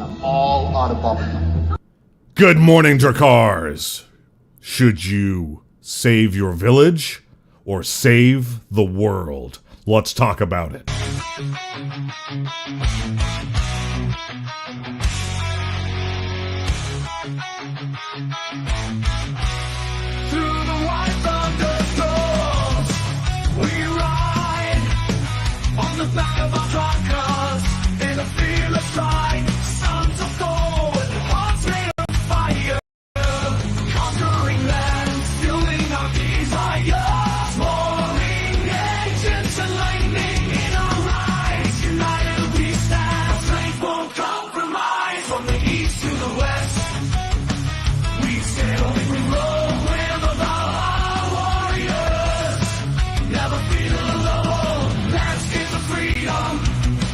I'm all out of bubblegum. Good morning, Drakars. Should you save your village or save the world? Let's talk about it. Through the white thunderstorms, we ride on the back of our truckers in a fearless fight. Sons of gold, hearts made of fire, conquering lands, fueling our desires, roaring engines and lightning in our eyes. United we stand, strength won't compromise. From the east to the west, we sail and we roll. We're the Bauer warriors, never feel alone. Landscapes of freedom,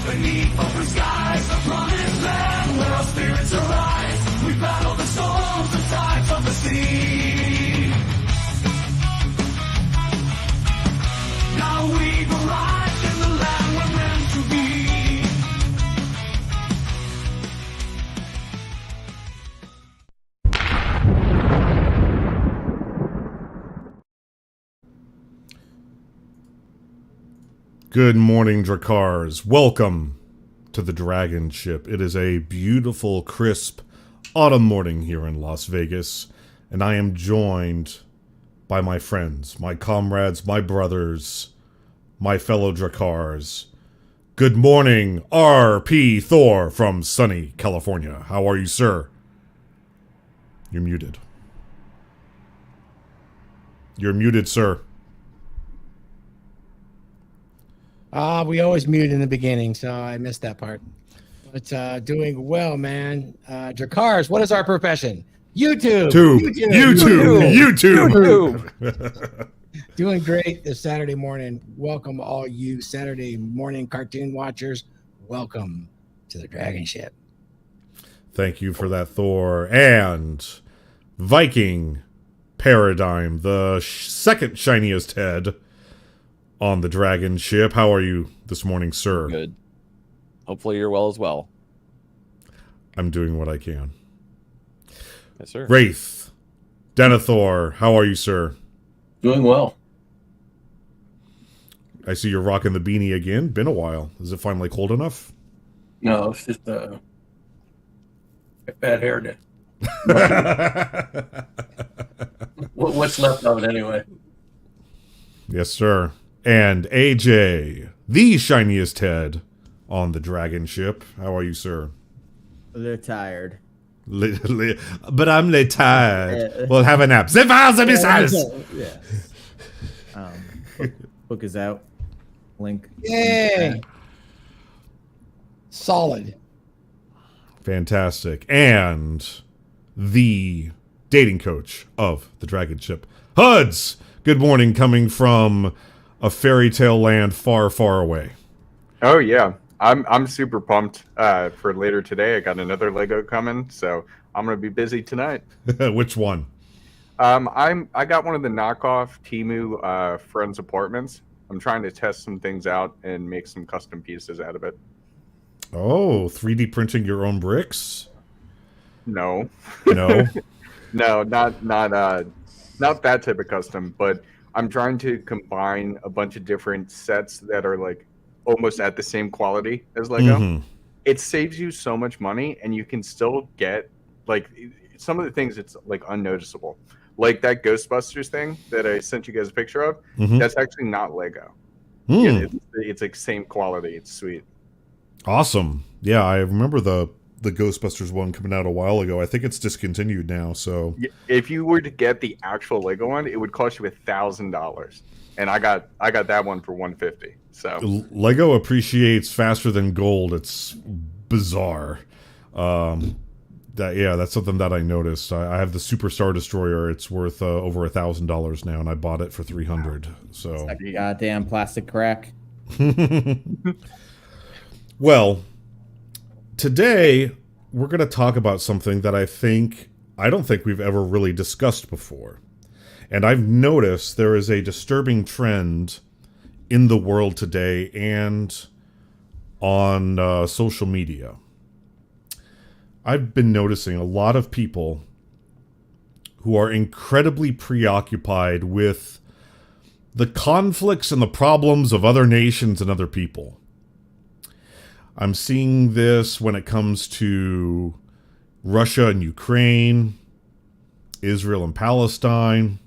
beneath open skies, the promised land where our spirits arise. We battle the storms, the tides of the sea. Now we've arrived in the land we're meant to be. Good morning, Drakars. Welcome to the Dragonship. It is a beautiful, crisp autumn morning here in Las Vegas, and I am joined by my friends, my comrades, my brothers, my fellow Drakars. Good morning, R.P. Thor from sunny California. How are you, sir? You're muted. You're muted, sir. We always mute in the beginning, so I missed that part. But doing well, man. Drakars, what is our profession? YouTube. YouTube. Doing great this Saturday morning. Welcome all you Saturday morning cartoon watchers. Welcome to the Dragonship. Thank you for that, Thor. And Viking Paradigm, the second shiniest head on the Dragonship. How are you this morning, sir? Good. Hopefully you're well as well. I'm doing what I can. Yes, sir. Wraith Denethor, how are you, sir? Doing well. I see you're rocking the beanie again. Been a while. Is it finally cold enough? No, it's just bad hair day. What's left of it anyway? Yes, sir. And AJ, the shiniest head on the Dragonship. How are you, sir? They're tired. But I'm tired. We'll have a nap. Yeah. Book is out. Link. Yay! Solid. Fantastic. And the dating coach of the Dragonship, Huds. Good morning, coming from a fairy tale land far, far away. Oh yeah, I'm super pumped for later today. I got another Lego coming, so I'm gonna be busy tonight. Which one? I got one of the knockoff Temu friends apartments. I'm trying to test some things out and make some custom pieces out of it. Oh, 3D printing your own bricks? No, No. no, not that type of custom, but I'm trying to combine a bunch of different sets that are like almost at the same quality as Lego. Mm-hmm. It saves you so much money, and you can still get like some of the things it's like unnoticeable. Like that Ghostbusters thing that I sent you guys a picture of. Mm-hmm. That's actually not Lego. Mm. It's like same quality. It's sweet. Awesome. Yeah, I remember the Ghostbusters one coming out a while ago. I think it's discontinued now, so If you were to get the actual Lego one, it would cost you $1,000, and I got that one for $150. So Lego appreciates faster than gold. It's bizarre. That's something that I noticed. I have the Super Star Destroyer. It's worth over $1,000 now, and I bought it for $300. So Like a goddamn plastic crack. Well, today we're going to talk about something that I don't think we've ever really discussed before. And I've noticed there is a disturbing trend in the world today and on social media. I've been noticing a lot of people who are incredibly preoccupied with the conflicts and the problems of other nations and other people. I'm seeing this when it comes to Russia and Ukraine, Israel and Palestine.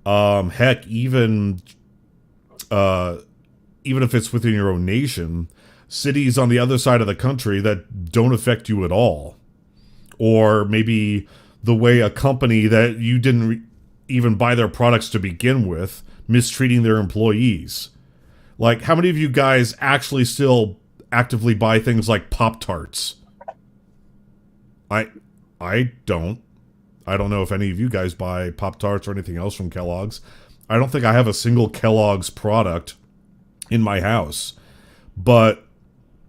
Heck, even if it's within your own nation, cities on the other side of the country that don't affect you at all. Or maybe the way a company that you didn't even buy their products to begin with, mistreating their employees. Like, how many of you guys actually still actively buy things like Pop-Tarts? I don't. I don't know if any of you guys buy Pop-Tarts or anything else from Kellogg's. I don't think I have a single Kellogg's product in my house. But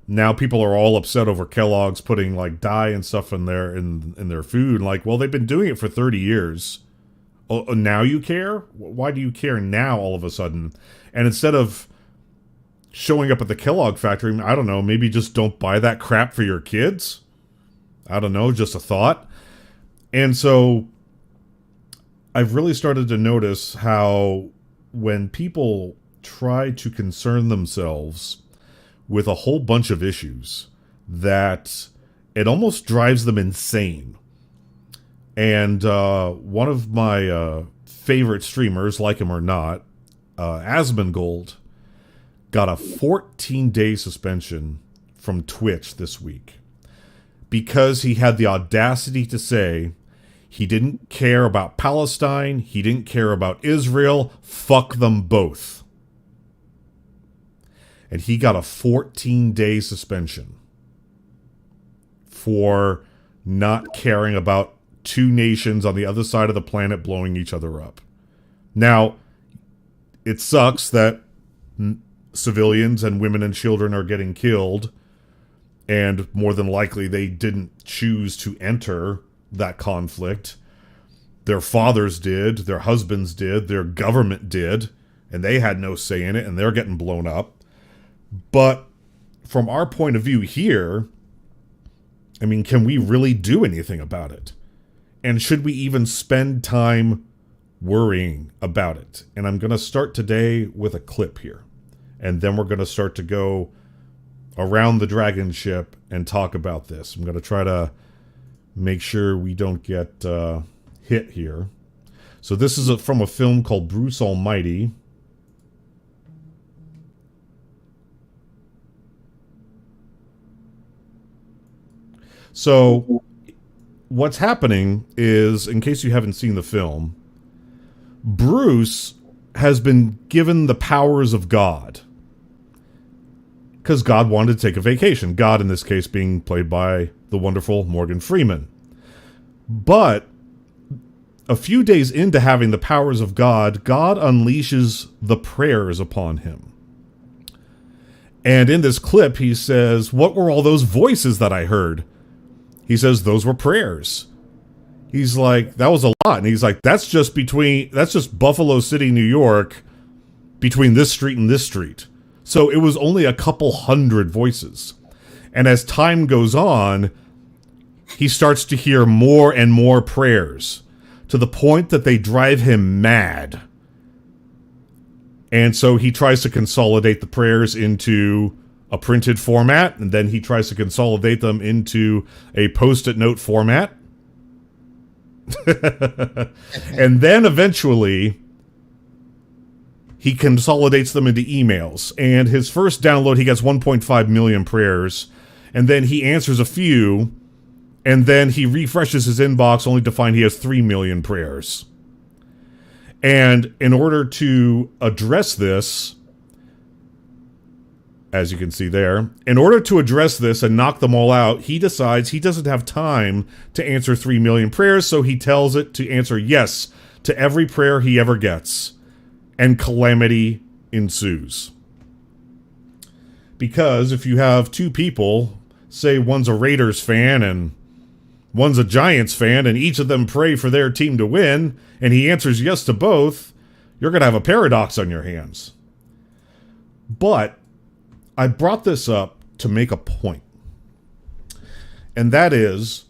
now people are all upset over Kellogg's putting like dye and stuff in their food. Like, well, they've been doing it for 30 years. Oh, now you care? Why do you care now all of a sudden? And instead of showing up at the Kellogg factory, I don't know, maybe just don't buy that crap for your kids? I don't know, just a thought. And so I've really started to notice how when people try to concern themselves with a whole bunch of issues, that it almost drives them insane. And one of my favorite streamers, like him or not, Asmongold, got a 14-day suspension from Twitch this week because he had the audacity to say he didn't care about Palestine, he didn't care about Israel, fuck them both. And he got a 14-day suspension for not caring about two nations on the other side of the planet blowing each other up. Now, it sucks that civilians and women and children are getting killed, and more than likely they didn't choose to enter that conflict. Their fathers did, their husbands did, their government did, and they had no say in it, and they're getting blown up. But from our point of view here, I mean, can we really do anything about it? And should we even spend time worrying about it? And I'm going to start today with a clip here. And then we're going to start to go around the Dragonship and talk about this. I'm going to try to make sure we don't get hit here. So this is from a film called Bruce Almighty. So what's happening is, in case you haven't seen the film, Bruce has been given the powers of God because God wanted to take a vacation. God, in this case, being played by the wonderful Morgan Freeman. But a few days into having the powers of God, God unleashes the prayers upon him. And in this clip, he says, "What were all those voices that I heard?" He says, "Those were prayers." He's like, "That was a lot." And he's like, that's just Buffalo City, New York, between this street and this street. So it was only a couple hundred voices. And as time goes on, he starts to hear more and more prayers to the point that they drive him mad. And so he tries to consolidate the prayers into a printed format, and then he tries to consolidate them into a post-it note format. And then eventually he consolidates them into emails. And his first download, he gets 1.5 million prayers, and then he answers a few, and then he refreshes his inbox only to find he has 3 million prayers. And in order to address this, as you can see there, in order to address this and knock them all out, he decides he doesn't have time to answer 3 million prayers, so he tells it to answer yes to every prayer he ever gets. And calamity ensues. Because if you have two people, say one's a Raiders fan and one's a Giants fan, and each of them pray for their team to win, and he answers yes to both, you're going to have a paradox on your hands. But I brought this up to make a point. And that is,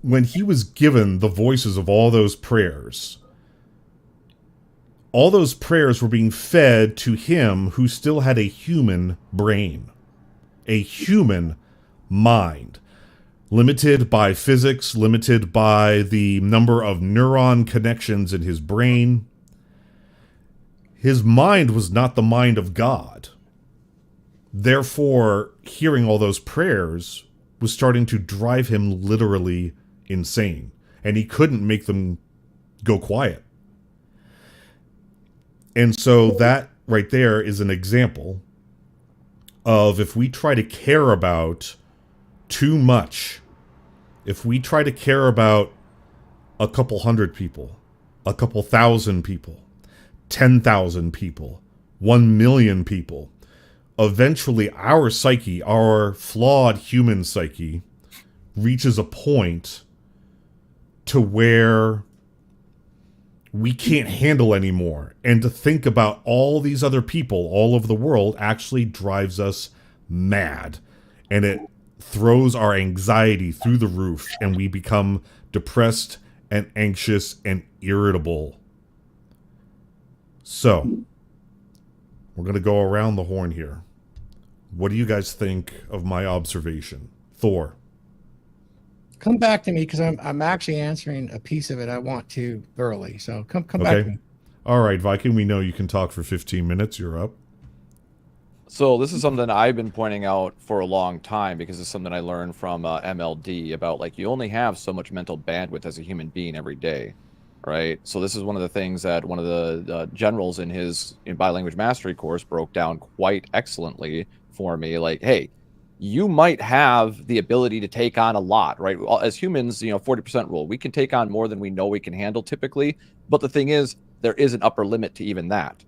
when he was given the voices of all those prayers were being fed to him who still had a human brain, a human mind, limited by physics, limited by the number of neuron connections in his brain. His mind was not the mind of God. Therefore, hearing all those prayers was starting to drive him literally insane, and he couldn't make them go quiet. And so that right there is an example of, if we try to care about too much, if we try to care about a couple hundred people, a couple thousand people, 10,000 people, 1 million people, eventually our psyche, our flawed human psyche, reaches a point to where we can't handle anymore. And to think about all these other people all over the world actually drives us mad. And it throws our anxiety through the roof, and we become depressed and anxious and irritable. So, we're going to go around the horn here. What do you guys think of my observation? Thor. Come back to me, because I'm actually answering a piece of it I want to thoroughly. So come back to me. All right, Viking, we know you can talk for 15 minutes. You're up. So this is something I've been pointing out for a long time, because it's something I learned from MLD about, like, you only have so much mental bandwidth as a human being every day, right? So this is one of the things that one of the generals in his bilanguage mastery course broke down quite excellently for me. Like, hey, you might have the ability to take on a lot, right? As humans, 40% rule, we can take on more than we know we can handle typically. But the thing is, there is an upper limit to even that.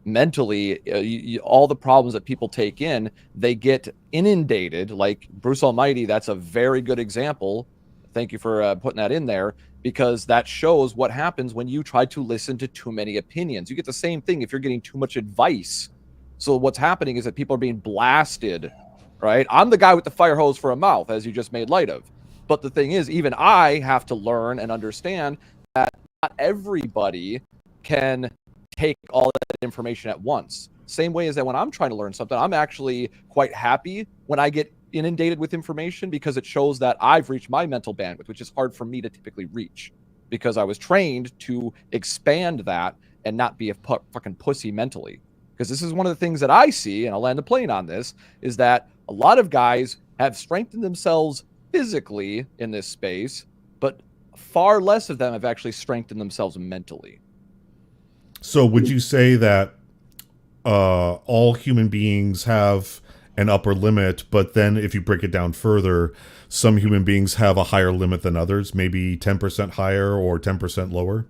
Mentally, all the problems that people take in, they get inundated. Like Bruce Almighty, that's a very good example. Thank you for putting that in there, because that shows what happens when you try to listen to too many opinions. You get the same thing if you're getting too much advice. So what's happening is that people are being blasted, right? I'm the guy with the fire hose for a mouth, as you just made light of. But the thing is, even I have to learn and understand that not everybody can take all that information at once. Same way as that when I'm trying to learn something, I'm actually quite happy when I get inundated with information, because it shows that I've reached my mental bandwidth, which is hard for me to typically reach, because I was trained to expand that and not be a fucking pussy mentally. Because this is one of the things that I see, and I'll land the plane on this, is that a lot of guys have strengthened themselves physically in this space, but far less of them have actually strengthened themselves mentally. So would you say that all human beings have an upper limit, but then if you break it down further, some human beings have a higher limit than others, maybe 10% higher or 10% lower?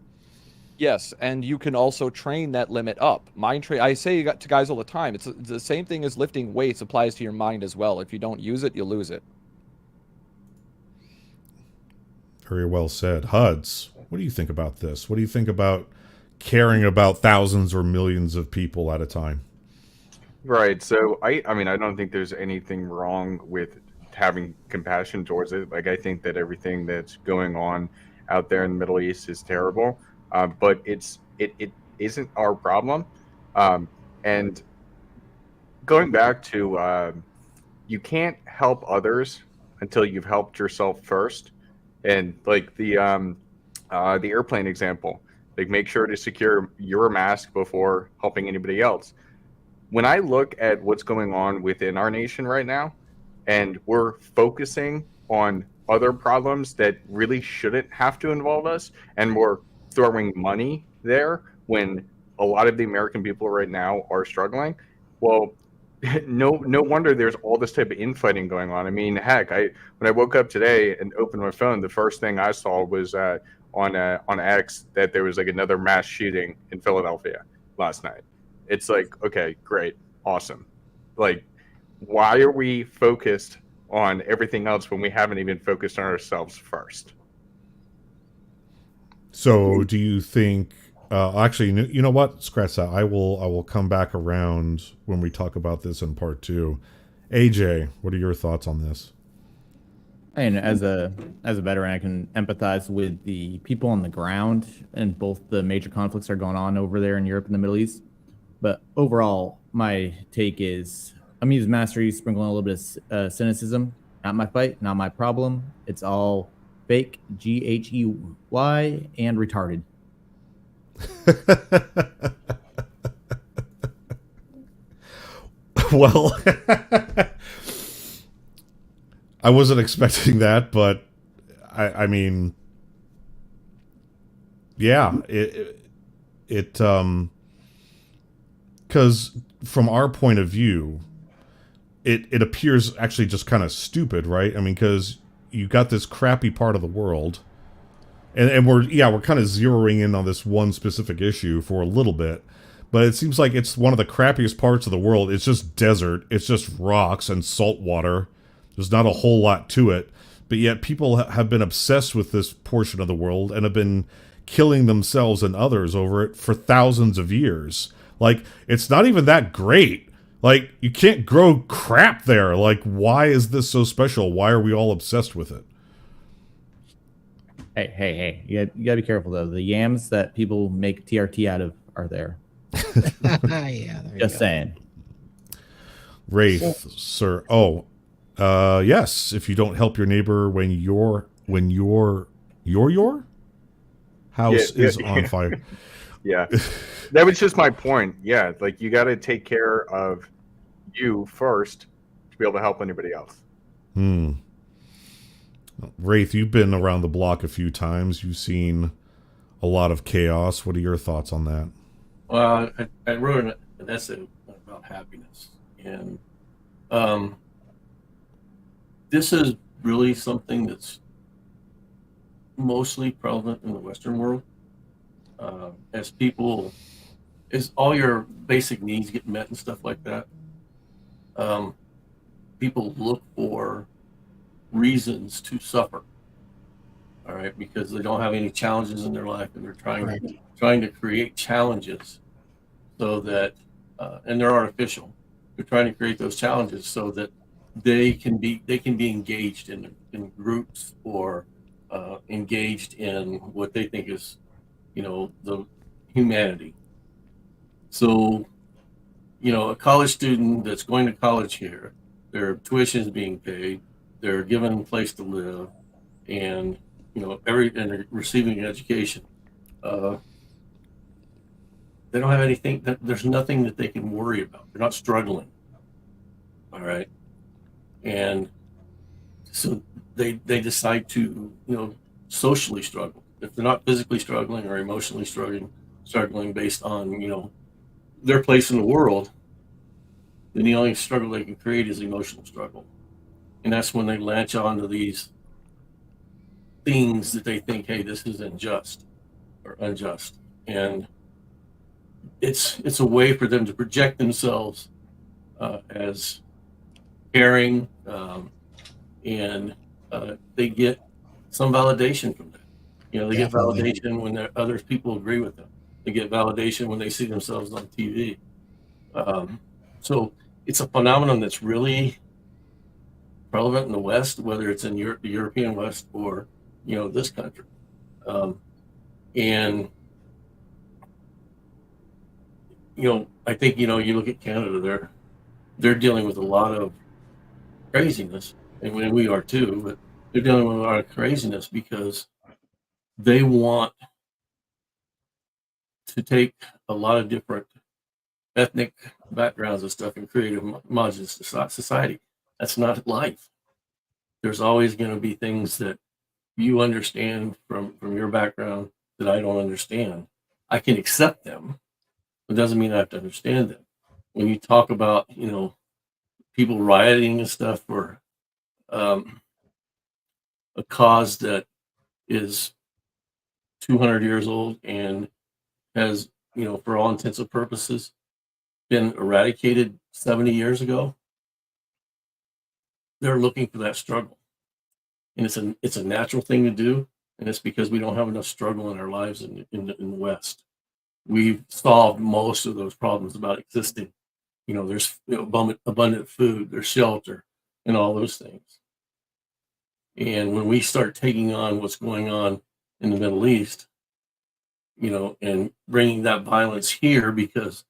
Yes, and you can also train that limit up. I say to guys all the time, it's the same thing as lifting weights applies to your mind as well. If you don't use it, you lose it. Very well said. Huds, what do you think about this? What do you think about caring about thousands or millions of people at a time? Right. So I mean, I don't think there's anything wrong with having compassion towards it. Like, I think that everything that's going on out there in the Middle East is terrible, but it isn't our problem. And going back to you can't help others until you've helped yourself first. And like the airplane example, like, make sure to secure your mask before helping anybody else. When I look at what's going on within our nation right now, and we're focusing on other problems that really shouldn't have to involve us, and we're throwing money there when a lot of the American people right now are struggling, well, no wonder there's all this type of infighting going on. I mean, heck, when I woke up today and opened my phone, the first thing I saw was on X that there was like another mass shooting in Philadelphia last night. It's like, okay, great, awesome. Like, why are we focused on everything else when we haven't even focused on ourselves first? So do you think, actually, you know what? Scratch that. I will come back around when we talk about this in part 2. AJ, what are your thoughts on this? And as a veteran, I can empathize with the people on the ground, and both the major conflicts are going on over there in Europe and the Middle East. But overall, my take is I'm using mastery, sprinkling a little bit of cynicism. Not my fight, not my problem. It's all fake, GHEY, and retarded. Well, I wasn't expecting that, but I mean, yeah, because from our point of view, it appears actually just kind of stupid, right? I mean, because you got this crappy part of the world, and we're kind of zeroing in on this one specific issue for a little bit, but it seems like it's one of the crappiest parts of the world. It's just desert, it's just rocks and salt water. There's not a whole lot to it, but yet people have been obsessed with this portion of the world and have been killing themselves and others over it for thousands of years. Like, it's not even that great. Like, you can't grow crap there. Like, why is this so special? Why are we all obsessed with it? Hey. You gotta be careful, though. The yams that people make TRT out of are there. Yeah, there you Just go. saying. Wraith, sir. Oh, yes. If you don't help your neighbor when your house is on fire. Yeah, that was just my point. Yeah, like you got to take care of you first to be able to help anybody else. Wraith, you've been around the block a few times. You've seen a lot of chaos. What are your thoughts on that? Well, I wrote an essay about happiness, and this is really something that's mostly prevalent in the Western world. As all your basic needs get met and stuff like that, people look for reasons to suffer. All right, because they don't have any challenges in their life, and they're trying to create challenges so that, and they're artificial. They're trying to create those challenges so that they can be engaged in groups or engaged in what they think is, the humanity. So, a college student that's going to college here, their tuition is being paid, they're given a place to live, and and they're receiving an education. They don't have anything. There's nothing that they can worry about. They're not struggling. All right, and so they decide to socially struggle. If they're not physically struggling or emotionally struggling based on their place in the world, then the only struggle they can create is emotional struggle, and that's when they latch on to these things that they think, hey, this is unjust, and it's a way for them to project themselves as caring, and they get some validation from that. They Definitely. get validation when other people agree with them. They get validation when they see themselves on TV. So it's a phenomenon that's really relevant in the West, whether it's in the European West or this country. And I think you look at Canada, they're dealing with a lot of craziness, and we are too, but they're dealing with a lot of craziness because they want to take a lot of different ethnic backgrounds and stuff and create a homogenous society. That's not life. There's always going to be things that you understand from your background that I don't understand. I can accept them, but it doesn't mean I have to understand them. When you talk about people rioting and stuff for a cause that is 200 years old and has, for all intents and purposes, been eradicated 70 years ago, they're looking for that struggle. And it's a natural thing to do, and it's because we don't have enough struggle in our lives in the West. We've solved most of those problems about existing. There's abundant food, there's shelter, and all those things. And when we start taking on what's going on in the Middle East, and bringing that violence here because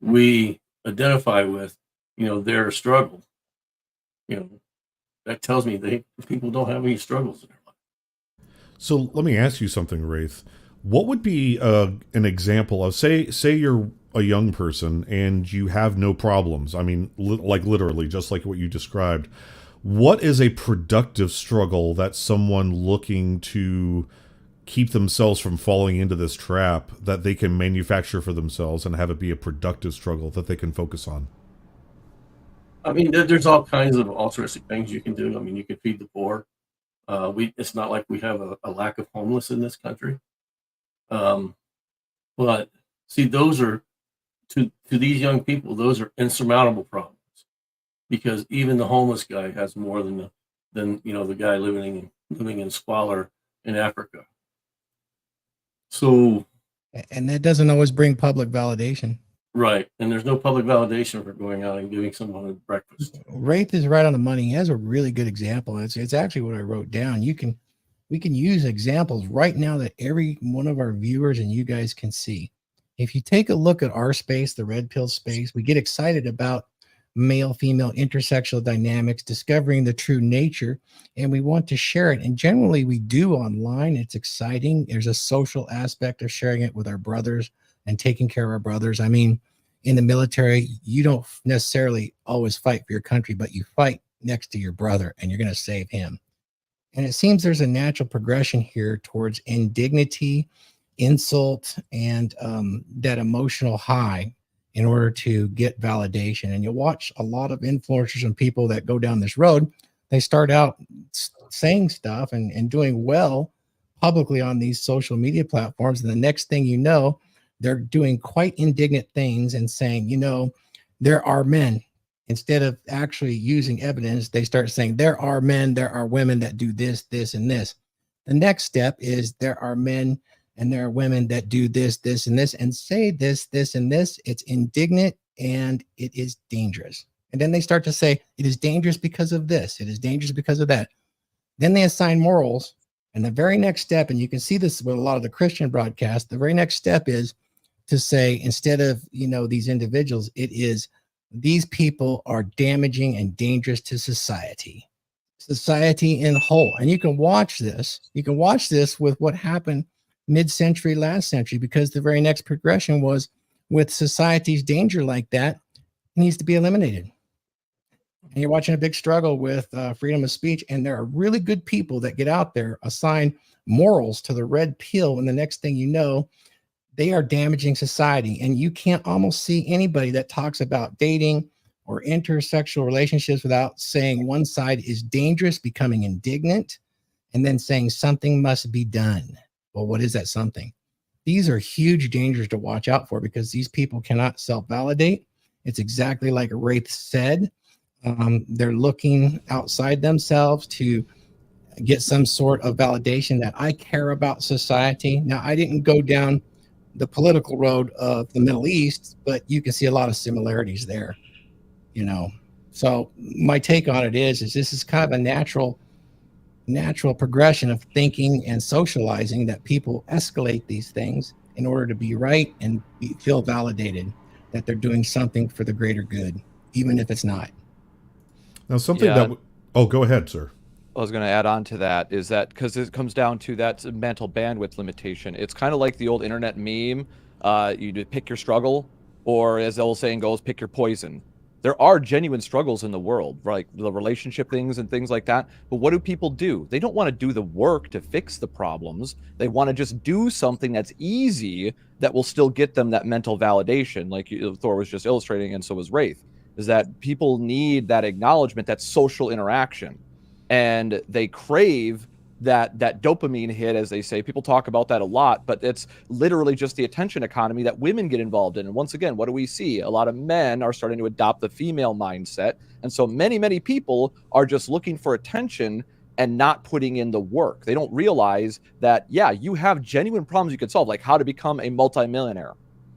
we identify with, their struggle, that tells me people don't have any struggles in their life. So let me ask you something, Wraith. What would be an example of, say you're a young person and you have no problems? I mean, like literally, just like what you described. What is a productive struggle that someone looking to keep themselves from falling into this trap that they can manufacture for themselves and have it be a productive struggle that they can focus on? I mean, there's all kinds of altruistic things you can do. I mean, you can feed the poor. It's not like we have a lack of homeless in this country. But see, those are to these young people, those are insurmountable problems because even the homeless guy has more than the guy living in squalor in Africa. So, And that doesn't always bring public validation. right, and there's no public validation for going out and giving someone a breakfast. Wraith is right on the money. He has a really good example. It's actually what I wrote down. We can use examples right now that every one of our viewers and you guys can see. If you take a look at our space, the red pill space, we get excited about male female intersexual dynamics, discovering the true nature, and we want to share it. And generally we do online. It's exciting. There's a social aspect of sharing it with our brothers and taking care of our brothers. I mean, in the military, you don't necessarily always fight for your country, but you fight next to your brother and you're going to save him. And it seems there's a natural progression here towards indignity, insult, and that emotional high in order to get validation. And you'll watch a lot of influencers and people that go down this road. They start out saying stuff and doing well publicly on these social media platforms. And the next thing you know, they're doing quite indignant things and saying, there are men. Instead of actually using evidence, they start saying there are men, there are women that do this, this, and this. The next step is there are men and there are women that do this, this, and this, and say this, this, and this. It's indignant and it is dangerous. And then they start to say it is dangerous because of this. It is dangerous because of that. Then they assign morals. And the very next step, and you can see this with a lot of the Christian broadcasts, the very next step is to say, instead of, these individuals, it is these people are damaging and dangerous to society in whole. And you can watch this with what happened mid-century, last century, because the very next progression was with society's danger like that, it needs to be eliminated. And you're watching a big struggle with freedom of speech. And there are really good people that get out there, assign morals to the red pill. And the next thing you know, they are damaging society. And you can't almost see anybody that talks about dating or intersexual relationships without saying one side is dangerous, becoming indignant, and then saying something must be done. Well, what is that something? These are huge dangers to watch out for because these people cannot self-validate. It's exactly like Wraith said. They're looking outside themselves to get some sort of validation that I care about society. Now, I didn't go down the political road of the Middle East, but you can see a lot of similarities there, So my take on it is this is kind of a natural progression of thinking and socializing that people escalate these things in order to be right and feel validated that they're doing something for the greater good, even if it's not. Now, something go ahead, sir. I was going to add on to that is that because it comes down to that mental bandwidth limitation. It's kind of like the old internet meme. You pick your struggle, or as the old saying goes, pick your poison. There are genuine struggles in the world, like the relationship things and things like that. But what do people do? They don't want to do the work to fix the problems. They want to just do something that's easy that will still get them that mental validation, like Thor was just illustrating, and so was Wraith, is that people need that acknowledgement, that social interaction. And they crave that dopamine hit, as they say. People talk about that a lot, but it's literally just the attention economy that women get involved in. And once again, what do we see? A lot of men are starting to adopt the female mindset. And so many people are just looking for attention and not putting in the work. They don't realize that, you have genuine problems you can solve, like how to become a multimillionaire,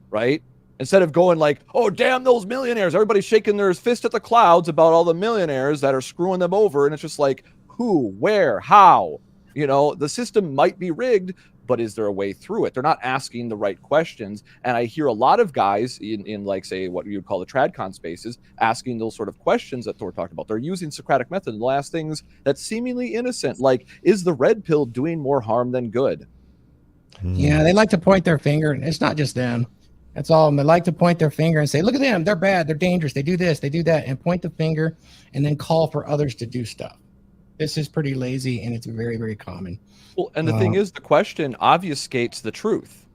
right? Instead of going like, oh, damn those millionaires, everybody's shaking their fist at the clouds about all the millionaires that are screwing them over. And it's just like, Who, where, how? You know, the system might be rigged, but is there a way through it? They're not asking the right questions. And I hear a lot of guys in like, say, what you would call the tradcon spaces, asking those sort of questions that Thor talked about. They're using Socratic method and the last things that's seemingly innocent, like, is the red pill doing more harm than good? Yeah, they like to point their finger. And it's not just them. That's all. They like to point their finger and say, look at them. They're bad. They're dangerous. They do this. They do that. And point the finger and then call for others to do stuff. This is pretty lazy and it's very, very common. Well, and the thing is, the question obfuscates the truth,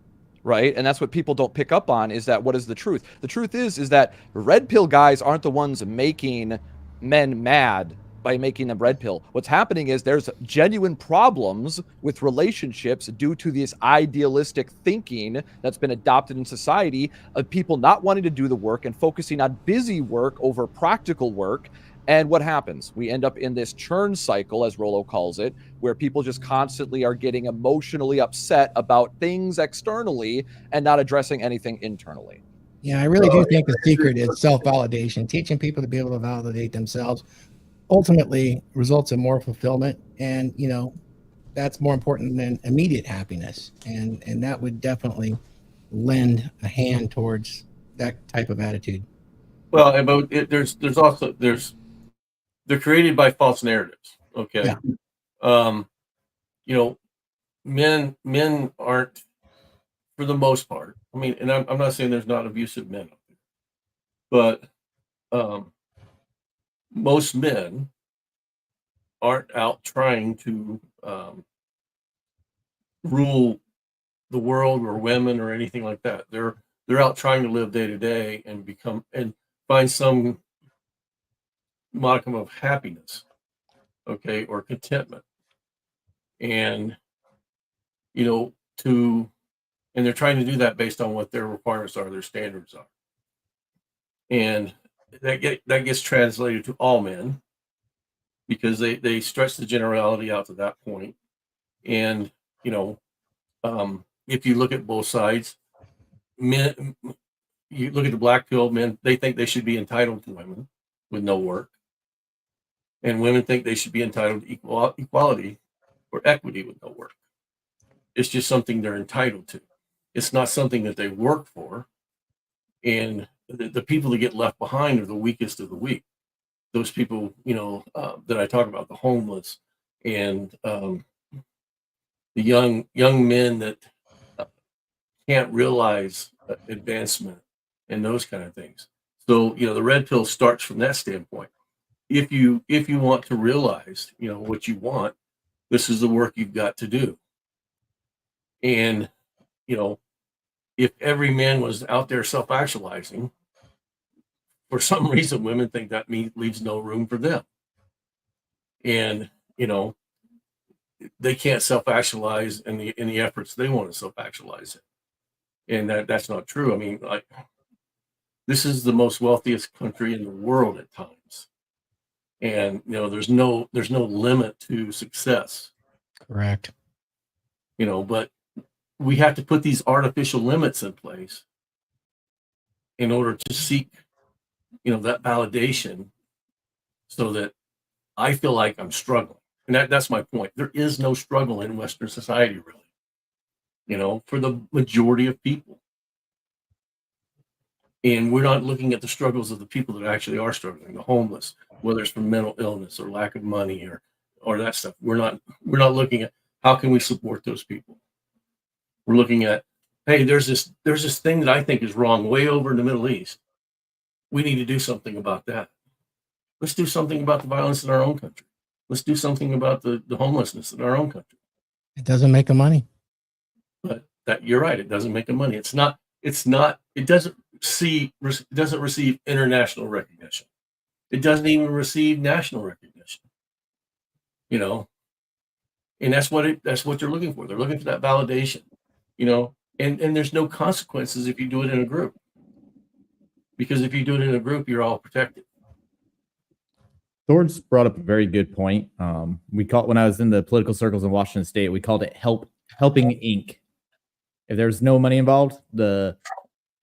right? And that's what people don't pick up on, is that what is the truth? The truth is that red pill guys aren't the ones making men mad by making them red pill. What's happening is there's genuine problems with relationships due to this idealistic thinking that's been adopted in society of people not wanting to do the work and focusing on busy work over practical work. And what happens? We end up in this churn cycle, as Rollo calls it, where people just constantly are getting emotionally upset about things externally and not addressing anything internally. Yeah, I really do think the secret is self-validation, teaching people to be able to validate themselves ultimately results in more fulfillment. And, you know, that's more important than immediate happiness. And that would definitely lend a hand towards that type of attitude. Well, but they're created by false narratives. Okay. Yeah. You know, men aren't, for the most part. I mean, and I'm not saying there's not abusive men out there, but most men aren't out trying to rule the world or women or anything like that. They're out trying to live day to day and find some modicum of happiness, okay, or contentment. And, you know, and they're trying to do that based on what their requirements are, their standards are. And that gets translated to all men because they stretch the generality out to that point. And, you know, if you look at both sides, men, you look at the black pill men, they think they should be entitled to women with no work. And women think they should be entitled to equality or equity with no work. It's just something they're entitled to. It's not something that they work for. And the people that get left behind are the weakest of the weak. Those people, you know, that I talk about, the homeless and the young men that can't realize advancement and those kind of things. So, you know, the red pill starts from that standpoint. If you want to realize, you know, what you want, this is the work you've got to do. And, you know, if every man was out there self-actualizing, for some reason, women think that leaves no room for them. And, you know, they can't self-actualize in the efforts they want to self-actualize in. And that's not true. I mean, like, this is the most wealthiest country in the world at times. And, you know, there's no limit to success. Correct. You know, but we have to put these artificial limits in place in order to seek, you know, that validation so that I feel like I'm struggling. And that's my point. There is no struggle in Western society, really, you know, for the majority of people. And we're not looking at the struggles of the people that actually are struggling, the homeless, whether it's from mental illness or lack of money or that stuff. We're not looking at how can we support those people. We're looking at, hey, there's this thing that I think is wrong way over in the Middle East. We need to do something about that. Let's do something about the violence in our own country. Let's do something about the homelessness in our own country. It doesn't make the money. But you're right. It doesn't make the money. It doesn't receive international recognition. It doesn't even receive national recognition. You know, and that's what they're looking for. They're looking for that validation, you know, and there's no consequences if you do it in a group. Because if you do it in a group, you're all protected. Thor's brought up a very good point. When I was in the political circles in Washington State, we called it helping Inc. If there's no money involved, the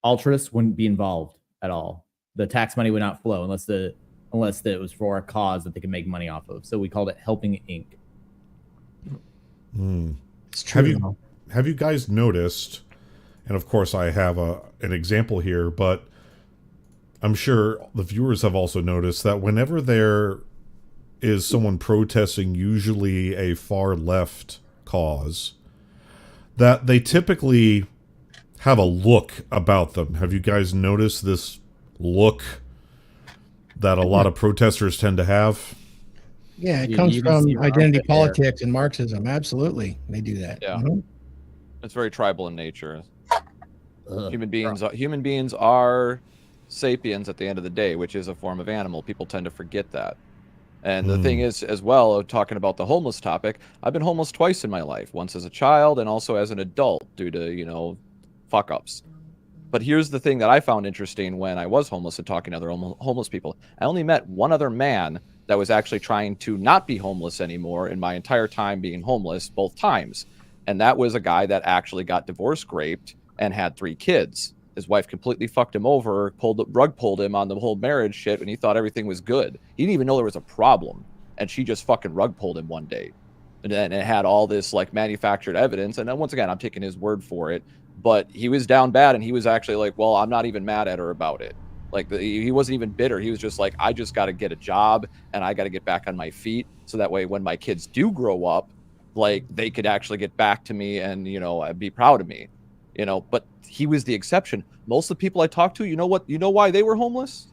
altruists wouldn't be involved at all. The tax money would not flow unless the unless it was for a cause that they could make money off of. So we called it Helping Inc. It's true. Have you guys noticed, and of course I have an example here, but I'm sure the viewers have also noticed that whenever there is someone protesting usually a far left cause, that they typically have a look about them. Have you guys noticed this look that a lot of protesters tend to have? Yeah, it You comes even from see Robert identity there. politics and Marxism. Absolutely, they do that. Yeah. Mhm. It's very tribal in nature. Ugh. Human beings are sapiens at the end of the day, which is a form of animal. People tend to forget that. And the thing is, as well, talking about the homeless topic, I've been homeless twice in my life, once as a child and also as an adult due to, fuck ups. But here's the thing that I found interesting when I was homeless and talking to other homeless people. I only met one other man that was actually trying to not be homeless anymore in my entire time being homeless, both times. And that was a guy that actually got divorce raped and had 3 kids. His wife completely fucked him over, rug pulled him on the whole marriage shit when he thought everything was good. He didn't even know there was a problem. And she just fucking rug pulled him one day. And then it had all this like manufactured evidence. And then once again, I'm taking his word for it. But he was down bad, and he was actually like, well, I'm not even mad at her about it. Like, he wasn't even bitter. He was just like, I just got to get a job, and I got to get back on my feet. So that way, when my kids do grow up, like, they could actually get back to me and, be proud of me. But he was the exception. Most of the people I talked to, you know why they were homeless?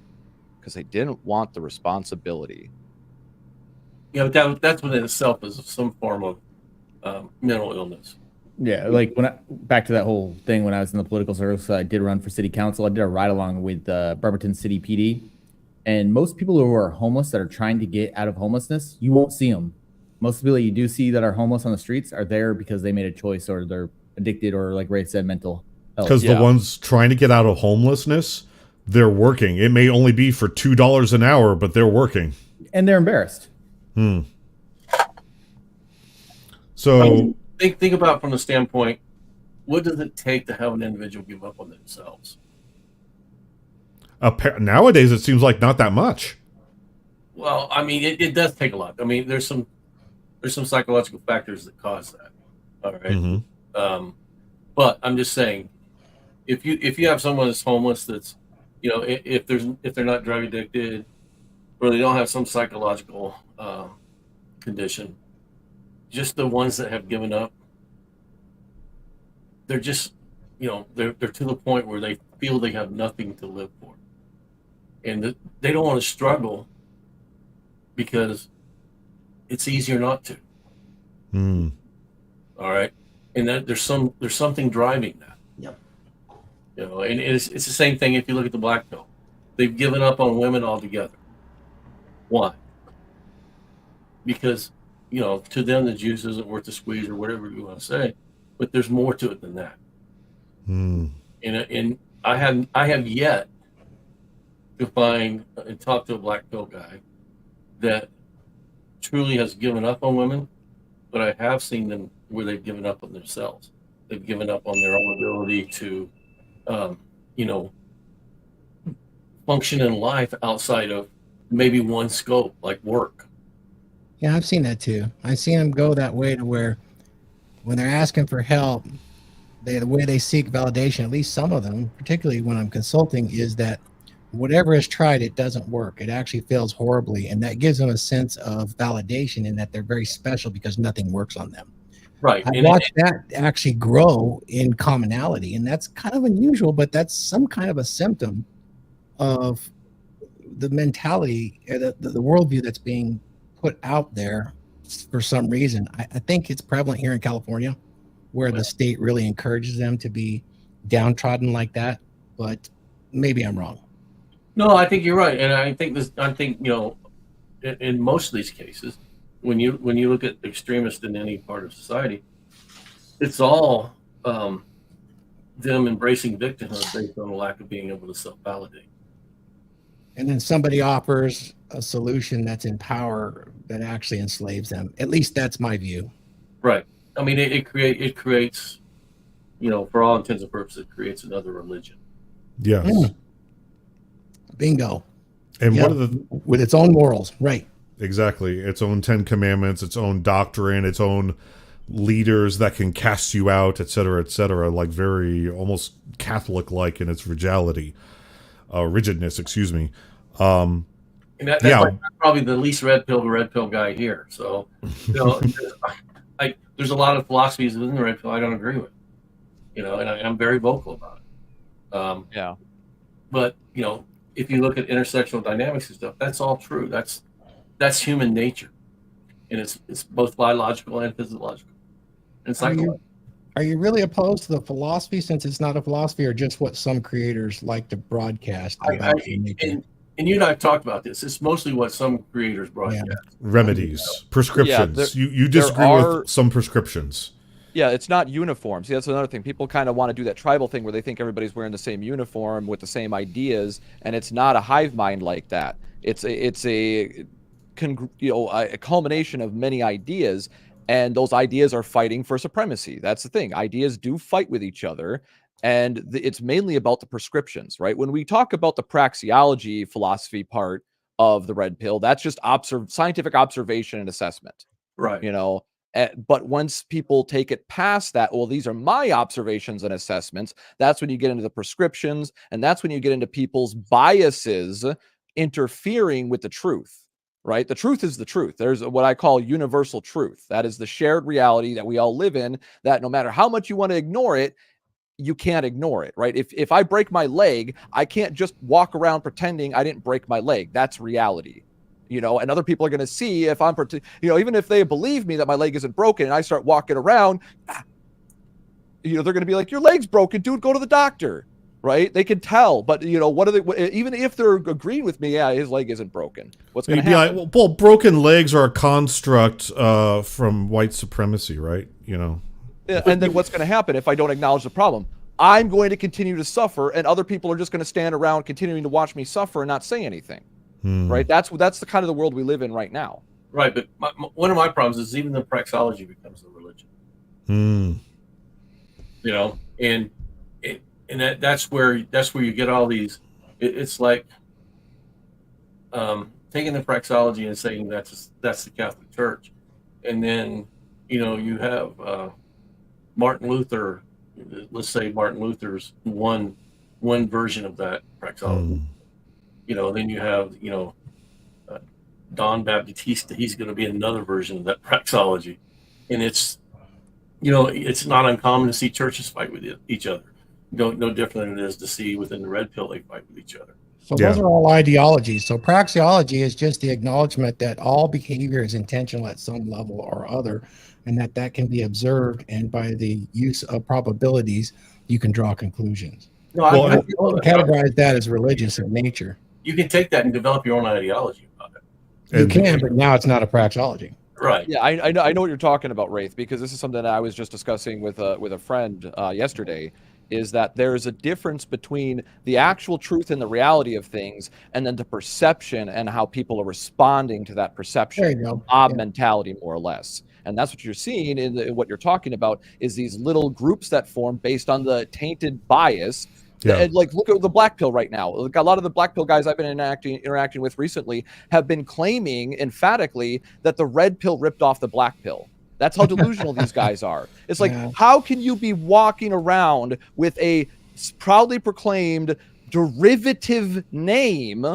Because they didn't want the responsibility. Yeah, but that's within itself is some form of mental illness. Yeah, like back to that whole thing when I was in the political service, I did run for city council. I did a ride along with Bremerton City PD, and most people who are homeless that are trying to get out of homelessness, you won't see them. Most people you do see that are homeless on the streets are there because they made a choice or they're addicted or, like Ray said, mental health. Because the ones trying to get out of homelessness, they're working. It may only be for $2 an hour, but they're working. And they're embarrassed. So think about from the standpoint, what does it take to have an individual give up on themselves? nowadays, it seems like not that much. Well, I mean, it does take a lot. I mean, there's some psychological factors that cause that. All right. But I'm just saying, if you have someone that's homeless, that's, if they're not drug addicted, or they don't have some psychological condition, just the ones that have given up, they're just, they're to the point where they feel they have nothing to live for, and they don't want to struggle because it's easier not to. All right, and that there's something driving that. Yep. And it's the same thing if you look at the black pill. They've given up on women altogether. Why? Because to them the juice isn't worth the squeeze, or whatever you want to say, but there's more to it than that. And I have yet to find and talk to a black pill guy that truly has given up on women, but I have seen them where they've given up on themselves. They've given up on their own ability to, function in life outside of maybe one scope, like work. Yeah, I've seen that too. I've seen them go that way to where when they're asking for help, the way they seek validation, at least some of them, particularly when I'm consulting, is that whatever is tried, it doesn't work. It actually fails horribly. And that gives them a sense of validation in that they're very special because nothing works on them. Right. I watched that actually grow in commonality. And that's kind of unusual, but that's some kind of a symptom of the mentality, the worldview that's being put out there for some reason. I think it's prevalent here in California, where the state really encourages them to be downtrodden like that. But maybe I'm wrong. No, I think you're right, and I think in most of these cases, when you look at extremists in any part of society, it's all them embracing victimhood based on the lack of being able to self-validate. And then somebody offers a solution that's in power that actually enslaves them. At least that's my view. Right. I mean, it creates, for all intents and purposes, it creates another religion. Yes. Bingo. And Yeah, what are the with its own morals, right? exactly its own 10 commandments, its own doctrine, its own leaders that can cast you out, etc., like very almost Catholic-like in its rigidness, excuse me. And that's Yeah. like probably the least red pill guy here. So, there's a lot of philosophies within the red pill I don't agree with, and I'm very vocal about it. Yeah. But if you look at intersectional dynamics and stuff, that's all true. That's human nature, and it's both biological and physiological and psychological. Are you really opposed to the philosophy since it's not a philosophy, or just what some creators like to broadcast? And you and I have talked about this. It's mostly what some creators broadcast. Remedies, prescriptions. Yeah, you disagree with some prescriptions. Yeah, it's not uniform. See, that's another thing. People kind of want to do that tribal thing where they think everybody's wearing the same uniform with the same ideas, and it's not a hive mind like that. It's a culmination of many ideas, and those ideas are fighting for supremacy. That's the thing. Ideas do fight with each other, and it's mainly about the prescriptions, right? When we talk about the praxeology philosophy part of the red pill, that's just scientific observation and assessment, Right. But once people take it past that, well, these are my observations and assessments, that's when you get into the prescriptions, and that's when you get into people's biases interfering with the truth, right? The truth is the truth. There's what I call universal truth. That is the shared reality that we all live in, that no matter how much you want to ignore it, you can't ignore it, right? If I break my leg, I can't just walk around pretending I didn't break my leg. That's reality. And other people are going to see if I'm, even if they believe me that my leg isn't broken and I start walking around, they're going to be like, your leg's broken, dude, go to the doctor, right? They can tell, but what are they, even if they're agreeing with me, yeah, his leg isn't broken. What's going to happen? Like, well, broken legs are a construct from white supremacy, right? And then what's going to happen if I don't acknowledge the problem? I'm going to continue to suffer, and other people are just going to stand around continuing to watch me suffer and not say anything. Right? That's the kind of the world we live in right now. Right, but one of my problems is even the praxeology becomes a religion. And that's where you get all these. It's like taking the praxeology and saying that's the Catholic Church, and then you have Martin Luther. Let's say Martin Luther's one version of that praxeology. Then you have, Don Baptista, he's going to be another version of that praxeology. And it's not uncommon to see churches fight with each other. No different than it is to see within the red pill, they fight with each other. So those are all ideologies. So praxeology is just the acknowledgement that all behavior is intentional at some level or other, and that can be observed. And by the use of probabilities, you can draw conclusions. No, I categorize that as religious in nature. You can take that and develop your own ideology about it. You can, but now it's not a praxeology. Right. Yeah, I know what you're talking about, Wraith, because this is something that I was just discussing with a friend yesterday, is that there's a difference between the actual truth and the reality of things, and then the perception and how people are responding to that perception. There you go. Mob mentality, more or less. And that's what you're seeing in what you're talking about, is these little groups that form based on the tainted bias. Yeah. Like, look at the black pill right now. Like, a lot of the black pill guys I've been interacting with recently have been claiming emphatically that the red pill ripped off the black pill. That's how delusional these guys are. It's like, how can you be walking around with a proudly proclaimed derivative name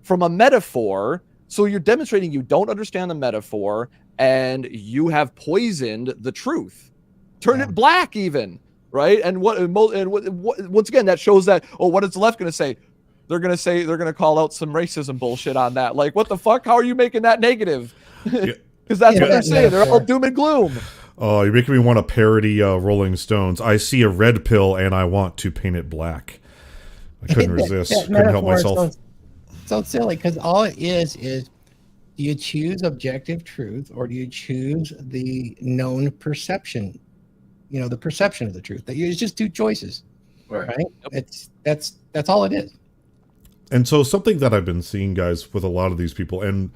from a metaphor? So you're demonstrating you don't understand the metaphor, and you have poisoned the truth. Turn it black, even. Right. And what once again, that shows that, what is the left going to say? They're going to call out some racism bullshit on that. Like, what the fuck? How are you making that negative? Because that's what they're saying. They're all doom and gloom. Oh, you're making me want to parody Rolling Stones. I see a red pill and I want to paint it black. I couldn't resist. Couldn't help myself. So silly, because all it is do you choose objective truth, or do you choose the known perception? The perception of the truth. It's just two choices, right? Yep. That's all it is. And so something that I've been seeing, guys, with a lot of these people, and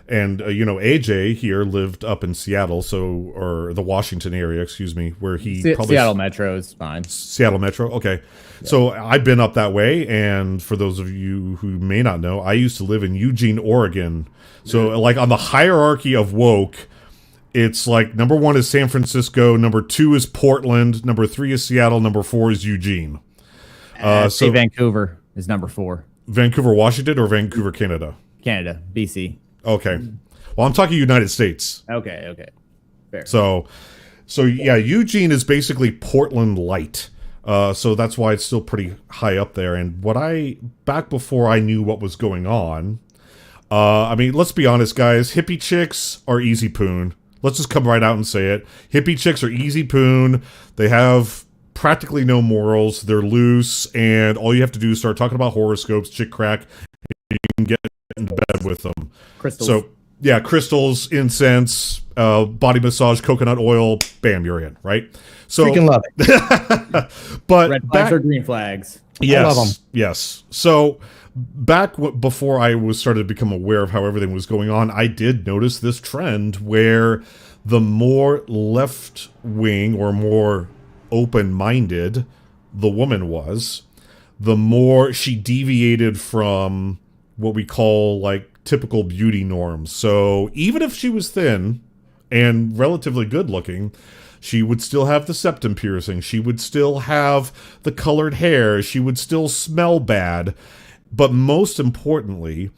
And AJ here lived up in Seattle, or the Washington area, excuse me, where he probably Seattle Metro is fine. Seattle Metro. Okay. Yeah. So I've been up that way. And for those of you who may not know, I used to live in Eugene, Oregon. So like on the hierarchy of woke, it's like number 1 is San Francisco, number 2 is Portland, number 3 is Seattle, number 4 is Eugene. So Vancouver is number 4. Vancouver, Washington, or Vancouver, Canada? Canada, BC. Okay. Well, I'm talking United States. Okay. Fair. So yeah, Eugene is basically Portland light. So that's why it's still pretty high up there. And back before I knew what was going on, I mean, let's be honest, guys, hippie chicks are easy poon. Let's just come right out and say it. Hippie chicks are easy poon. They have practically no morals. They're loose, and all you have to do is start talking about horoscopes, chick crack, and you can get into bed with them. Crystals. So yeah, crystals, incense, body massage, coconut oil, bam, you're in, right? So Freaking love it. But red flags or green flags? Yes, I love 'em. yes. So before I was started to become aware of how everything was going on, I did notice this trend where the more left wing or more open-minded the woman was, the more she deviated from what we call like typical beauty norms. So even if she was thin and relatively good looking, she would still have the septum piercing. She would still have the colored hair. She would still smell bad. But most importantly,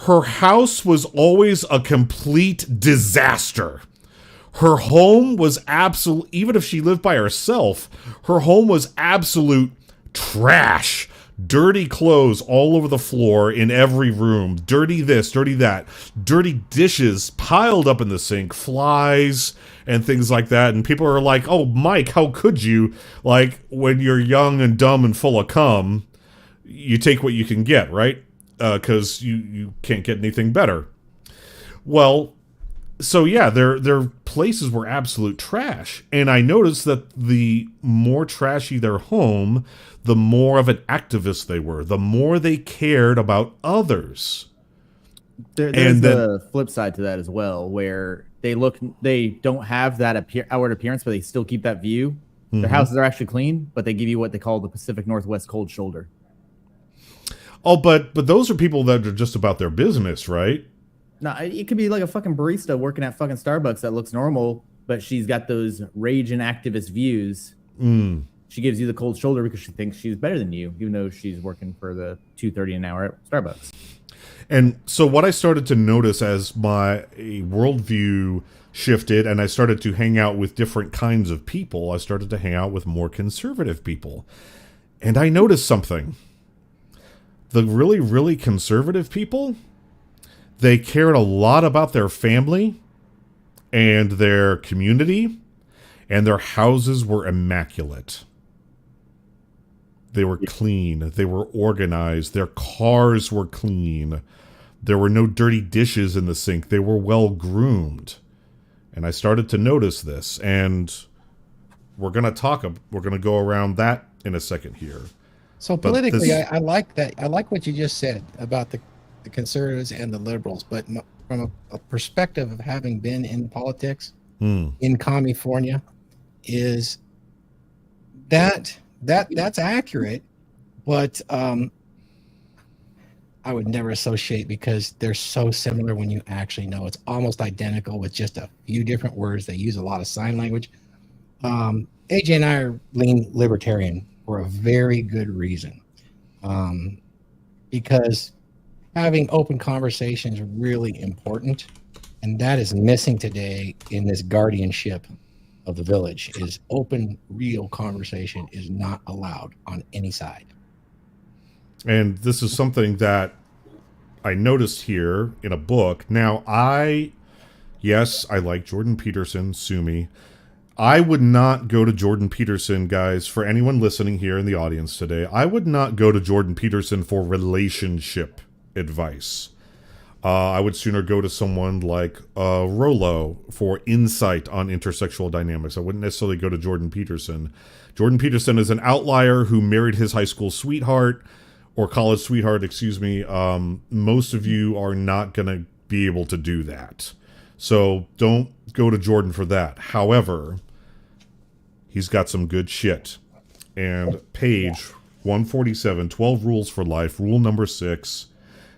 her house was always a complete disaster. Her home was absolute, even if she lived by herself, her home was absolute trash. Dirty clothes all over the floor in every room. Dirty this, dirty that. Dirty dishes piled up in the sink. Flies and things like that. And people are like, oh, Mike, how could you? Like, when you're young and dumb and full of cum, you take what you can get, right? Because you can't get anything better. Well, so yeah, their places were absolute trash. And I noticed that the more trashy their home, the more of an activist they were, the more they cared about others. There's the flip side to that as well, where they don't have that outward appearance, but they still keep that view. Their houses are actually clean, but they give you what they call the Pacific Northwest cold shoulder. Oh, but those are people that are just about their business, right? No, it could be like a fucking barista working at fucking Starbucks that looks normal, but she's got those rage and activist views. She gives you the cold shoulder because she thinks she's better than you, even though she's working for the $2.30 an hour at Starbucks. And so what I started to notice as my worldview shifted and I started to hang out with different kinds of people, I started to hang out with more conservative people. And I noticed something. The really, really conservative people, they cared a lot about their family and their community, and their houses were immaculate. They were clean. They were organized. Their cars were clean. There were no dirty dishes in the sink. They were well groomed. And I started to notice this, and we're going to go around that in a second here. So politically, I like that. I like what you just said about the conservatives and the liberals. But from a perspective of having been in politics in California, is that's accurate. But I would never associate because they're so similar when you actually know it's almost identical with just a few different words. They use a lot of sign language. AJ and I lean libertarian for a very good reason, because having open conversation is really important, and that is missing today in this guardianship of the village. Is open, real conversation is not allowed on any side. And this is something that I noticed here in a book. Now, I like Jordan Peterson, sue me. I would not go to Jordan Peterson, guys, for anyone listening here in the audience today. I would not go to Jordan Peterson for relationship advice. I would sooner go to someone like Rollo for insight on intersexual dynamics. I wouldn't necessarily go to Jordan Peterson. Jordan Peterson is an outlier who married his high school sweetheart, or college sweetheart, excuse me. Most of you are not going to be able to do that. So don't go to Jordan for that. However, he's got some good shit. And page 147, 12 Rules for Life, rule number 6,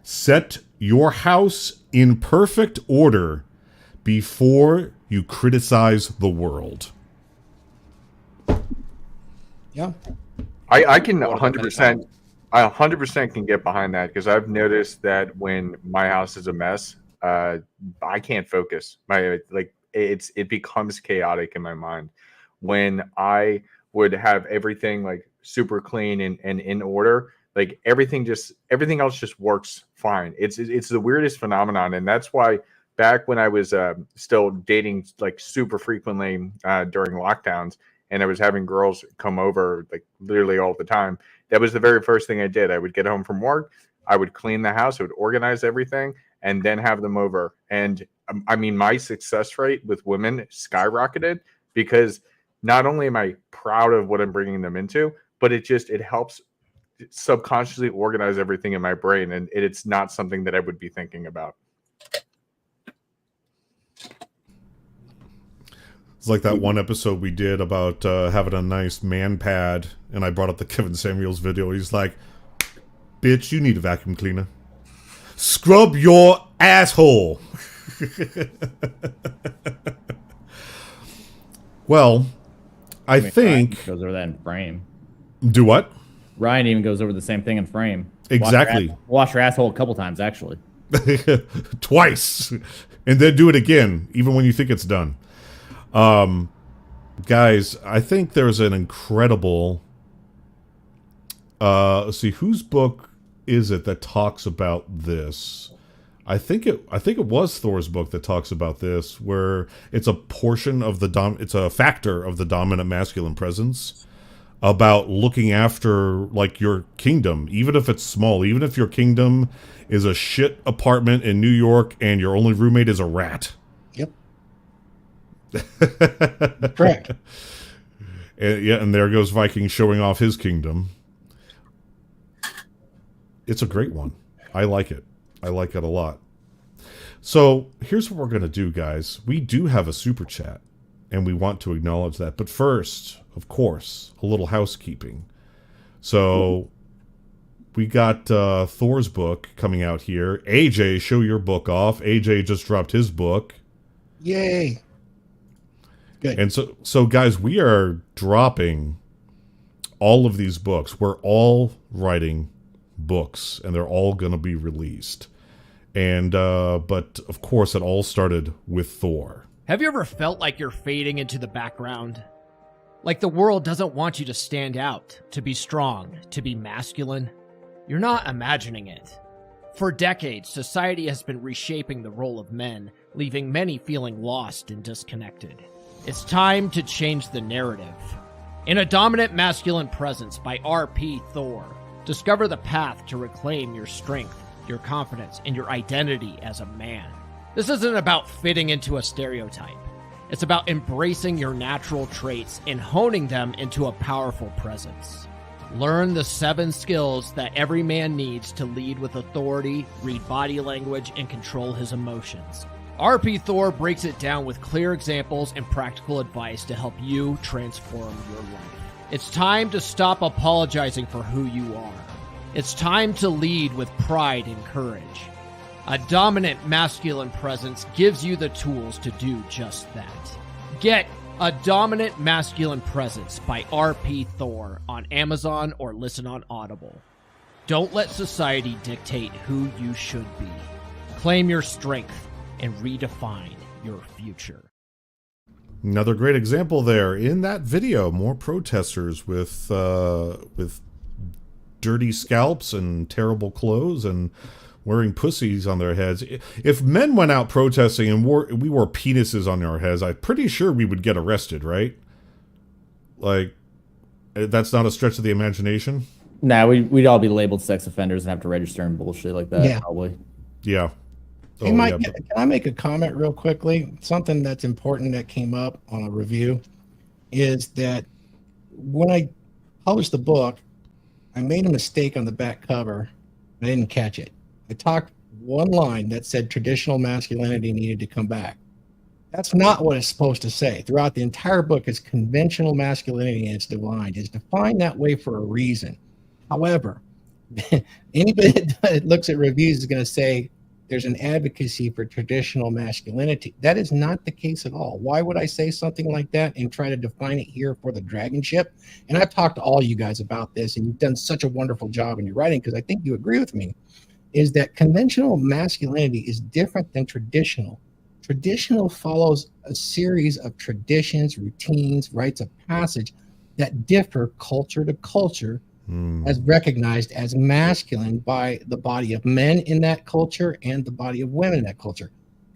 set your house in perfect order before you criticize the world. Yeah. I can 100%. I 100% can get behind that, because I've noticed that when my house is a mess, I can't focus. It becomes chaotic in my mind. When I would have everything like super clean and in order, like everything else just works fine. It's the weirdest phenomenon, and that's why back when I was still dating like super frequently during lockdowns, and I was having girls come over like literally all the time, that was the very first thing I did. I would get home from work, I would clean the house, I would organize everything, and then have them over. And I mean, my success rate with women skyrocketed, because not only am I proud of what I'm bringing them into, but it helps subconsciously organize everything in my brain, and it's not something that I would be thinking about. It's like that one episode we did about having a nice man pad, and I brought up the Kevin Samuels video. He's like, bitch, you need a vacuum cleaner. Scrub your asshole. Well, I think... Ryan goes over that in Frame. Do what? Ryan even goes over the same thing in Frame. Exactly. Wash your asshole a couple times, actually. Twice. And then do it again, even when you think it's done. Guys, I think there's an incredible... let's see, whose book is it that talks about this? I think it was Thor's book that talks about this, where it's a portion of it's a factor of the dominant masculine presence, about looking after like your kingdom, even if it's small, even if your kingdom is a shit apartment in New York and your only roommate is a rat. Yep. Correct. And there goes Viking showing off his kingdom. It's a great one. I like it. I like it a lot. So here's what we're going to do, guys. We do have a super chat, and we want to acknowledge that. But first, of course, a little housekeeping. So we got Thor's book coming out here. AJ, show your book off. AJ just dropped his book. Yay. Good. And so guys, we are dropping all of these books. We're all writing books, and they're all going to be released. And but of course, it all started with Thor. Have you ever felt like you're fading into the background? Like the world doesn't want you to stand out, to be strong, to be masculine? You're not imagining it. For decades, society has been reshaping the role of men, leaving many feeling lost and disconnected. It's time to change the narrative. In A Dominant Masculine Presence by R.P. Thor, discover the path to reclaim your strength, your confidence, and your identity as a man. This isn't about fitting into a stereotype. It's about embracing your natural traits and honing them into a powerful presence. Learn the 7 skills that every man needs to lead with authority, read body language, and control his emotions. RP Thor breaks it down with clear examples and practical advice to help you transform your life. It's time to stop apologizing for who you are. It's time to lead with pride and courage. A Dominant Masculine Presence gives you the tools to do just that. Get A Dominant Masculine Presence by RP Thor on Amazon or listen on Audible. Don't let society dictate who you should be. Claim your strength and redefine your future. Another great example there in that video. More protesters with dirty scalps and terrible clothes and wearing pussies on their heads. If men went out protesting and we wore penises on our heads, I'm pretty sure we would get arrested, right? Like, that's not a stretch of the imagination? Nah, we'd all be labeled sex offenders and have to register and bullshit like that, Yeah. probably. Yeah. Hey, Mike, can I make a comment real quickly? Something that's important that came up on a review is that when I published the book, I made a mistake on the back cover. I didn't catch it. I talked one line that said traditional masculinity needed to come back. That's not what it's supposed to say. Throughout the entire book, it's conventional masculinity and it's defined. It's defined that way for a reason. However, anybody that looks at reviews is going to say there's an advocacy for traditional masculinity. That is not the case at all. Why would I say something like that and try to define it here for the Dragonship? And I've talked to all you guys about this, and you've done such a wonderful job in your writing, because I think you agree with me, is that conventional masculinity is different than traditional. Traditional follows a series of traditions, routines, rites of passage that differ culture to culture, as recognized as masculine by the body of men in that culture and the body of women in that culture.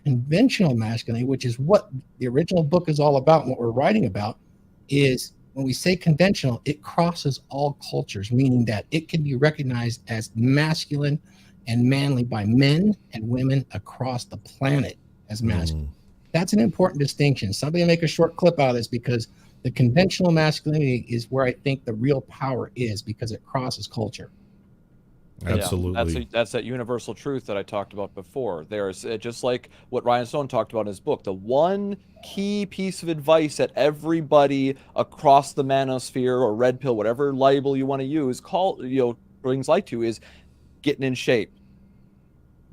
Conventional masculinity, which is what the original book is all about and what we're writing about, is when we say conventional, it crosses all cultures, meaning that it can be recognized as masculine and manly by men and women across the planet as masculine. That's an important distinction. Somebody make a short clip out of this, because the conventional masculinity is where I think the real power is, because it crosses culture. Absolutely. Yeah, that's that universal truth that I talked about before. There's just like what Ryan Stone talked about in his book. The one key piece of advice that everybody across the manosphere or red pill, whatever label you want to use, brings light to, is getting in shape,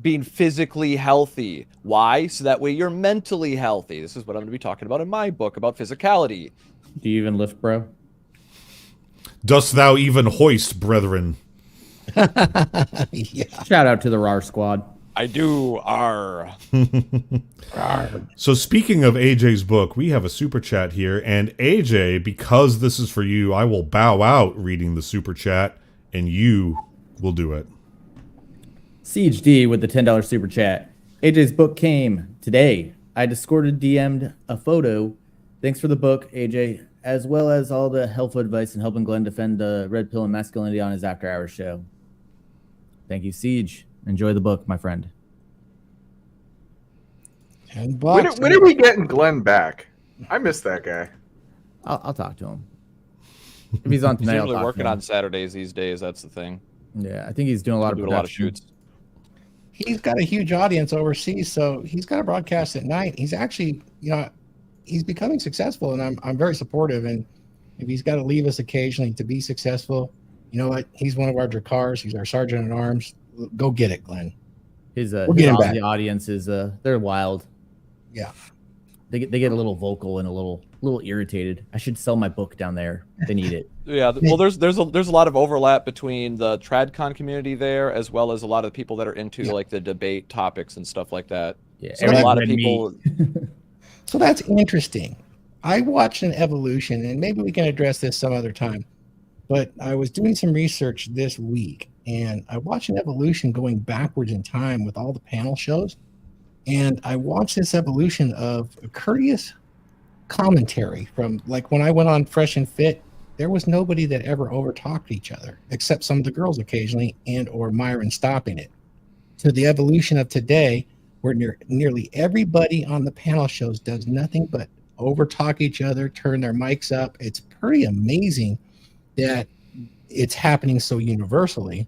being physically healthy. Why? So that way you're mentally healthy. This is what I'm going to be talking about in my book about physicality. Do you even lift, bro? Dost thou even hoist, brethren? Yeah. Shout out to the RAR squad. I do. R. So speaking of AJ's book, we have a super chat here, and AJ, because this is for you, I will bow out reading the super chat, and you will do it. Siege D with the $10 super chat. AJ's book came today. I Discorded DM'd a photo. Thanks for the book, AJ, as well as all the helpful advice and helping Glenn defend the red pill and masculinity on his after hours show. Thank you, Siege. Enjoy the book, my friend. $10. When are we getting Glenn back? I miss that guy. I'll talk to him. If he's on He's tonight, I'll usually talk working to him. on Saturdays these days. That's the thing. Yeah, I think he's doing a lot of production. shoots. He's got a huge audience overseas, so he's got a broadcast at night. He's actually, he's becoming successful, and I'm very supportive. And if he's got to leave us occasionally to be successful, you know what? He's one of our Drakars. He's our sergeant at arms. Go get it, Glenn. His We'll get him back. the audience is they're wild. Yeah. They get a little vocal and a little irritated. I should sell my book down there. They need it. Yeah, well, there's a lot of overlap between the TradCon community there, as well as a lot of people that are into like the debate topics and stuff like that. Yeah, So a lot of people. So that's interesting. I watched an evolution, and maybe we can address this some other time. But I was doing some research this week, and I watched an evolution going backwards in time with all the panel shows. And I watched this evolution of a courteous commentary from, like, when I went on Fresh and Fit, there was nobody that ever overtalked each other, except some of the girls occasionally, and or Myron stopping it. To the evolution of today, where nearly everybody on the panel shows does nothing but overtalk each other, turn their mics up. It's pretty amazing that it's happening so universally.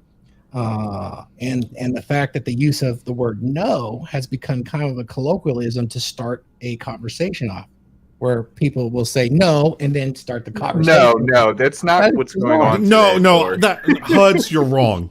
And the fact that the use of the word no has become kind of a colloquialism to start a conversation off, where people will say no and then start the conversation. No, that's not what's going on. No, today, Thor. Huds, you're wrong.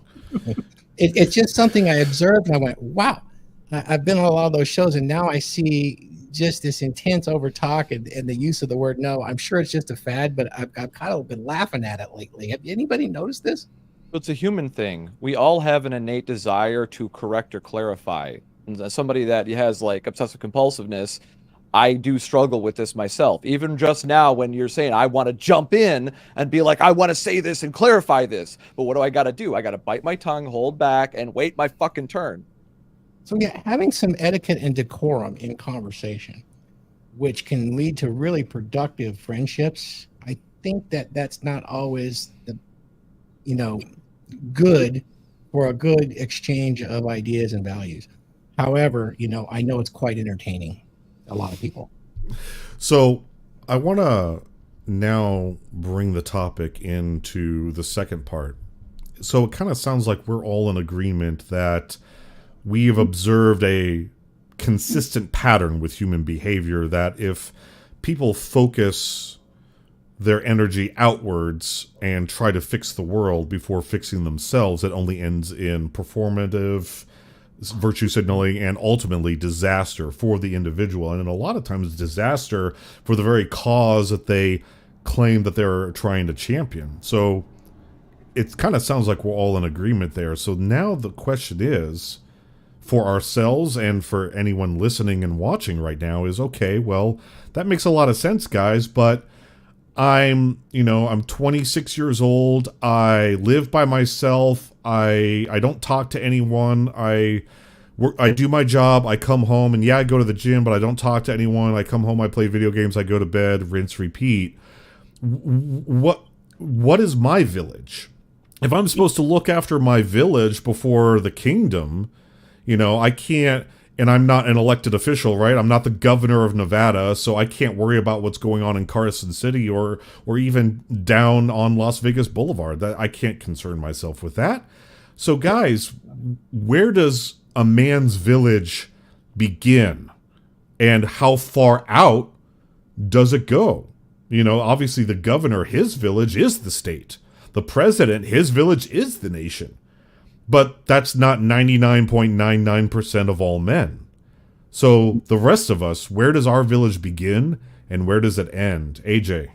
It's just something I observed, and I went, wow. I've been on a lot of those shows, and now I see just this intense over talk and the use of the word no. I'm sure it's just a fad, but I've kind of been laughing at it lately. Have anybody noticed this? It's a human thing. We all have an innate desire to correct or clarify. And as somebody that has like obsessive compulsiveness, I do struggle with this myself. Even just now when you're saying I want to jump in and be like, I want to say this and clarify this. But what do I got to do? I got to bite my tongue, hold back, and wait my fucking turn. So yeah, having some etiquette and decorum in conversation, which can lead to really productive friendships. I think that's not always the, good for a good exchange of ideas and values. However, I know it's quite entertaining. A lot of people. So I want to now bring the topic into the second part. So it kind of sounds like we're all in agreement that we've observed a consistent pattern with human behavior that if people focus their energy outwards and try to fix the world before fixing themselves, it only ends in performative virtue signaling and ultimately disaster for the individual. And a lot of times disaster for the very cause that they claim that they're trying to champion. So it kind of sounds like we're all in agreement there. So now the question is, for ourselves and for anyone listening and watching right now, is, okay, well, that makes a lot of sense, guys, but I'm 26 years old. I live by myself. I don't talk to anyone. I do my job. I come home, and yeah, I go to the gym, but I don't talk to anyone. I come home, I play video games, I go to bed, rinse, repeat. What is my village? If I'm supposed to look after my village before the kingdom, I can't, and I'm not an elected official, right? I'm not the governor of Nevada, so I can't worry about what's going on in Carson City or even down on Las Vegas Boulevard. That I can't concern myself with that. So guys, where does a man's village begin? And how far out does it go? Obviously the governor, his village is the state. The president, his village is the nation. But that's not 99.99% of all men. So the rest of us, where does our village begin and where does it end? AJ.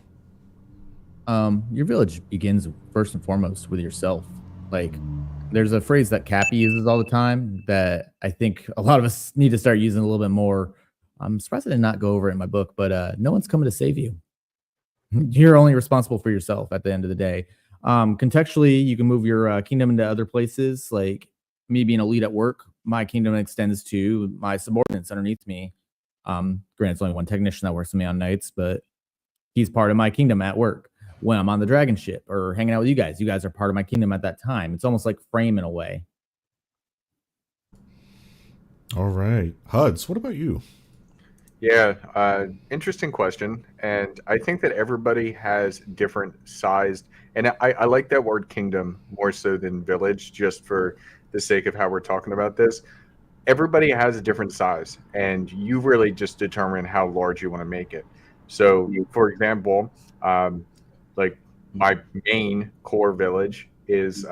Your village begins first and foremost with yourself. Like, there's a phrase that Cappy uses all the time that I think a lot of us need to start using a little bit more. I'm surprised I did not go over it in my book, but no one's coming to save you. You're only responsible for yourself at the end of the day. Contextually, you can move your kingdom into other places. Like me being a lead at work, my kingdom extends to my subordinates underneath me. Granted, it's only one technician that works with me on nights, but he's part of my kingdom at work. When I'm on the Dragonship or hanging out with you guys are part of my kingdom at that time. It's almost like frame in a way. All right. Huds, what about you? Yeah, interesting question. And I think that everybody has different sized, and I like that word kingdom more so than village, just for the sake of how we're talking about this. Everybody has a different size, and you really just determine how large you want to make it. So, for example, like my main core village is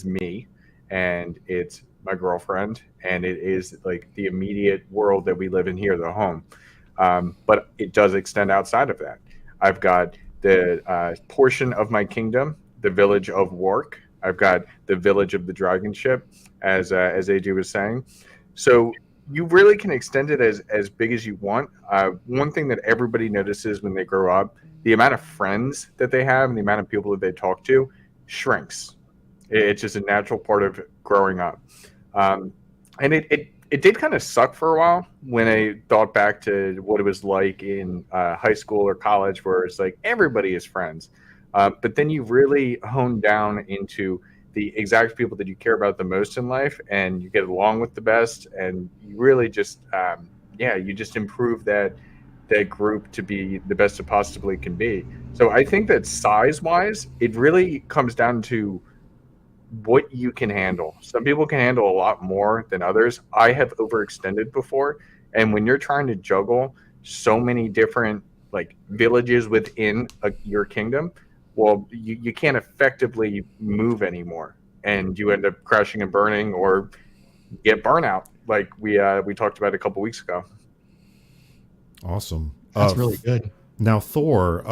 me, and it's my girlfriend, and it is like the immediate world that we live in here, the home. But it does extend outside of that. I've got the portion of my kingdom, the village of Wark. I've got the village of the Dragonship, as AJ was saying. So you really can extend it as big as you want. One thing that everybody notices when they grow up, the amount of friends that they have and the amount of people that they talk to shrinks. It's just a natural part of growing up. And it did kind of suck for a while when I thought back to what it was like in high school or college, where it's like everybody is friends. But then you really hone down into the exact people that you care about the most in life, and you get along with the best, and you really just, you just improve that group to be the best it possibly can be. So I think that size-wise, it really comes down to what you can handle. Some people can handle a lot more than others. I have overextended before, and when you're trying to juggle so many different like villages within your kingdom, well, you can't effectively move anymore, and you end up crashing and burning or get burnout, like we talked about a couple weeks ago. Awesome. That's really good. Now, Thor,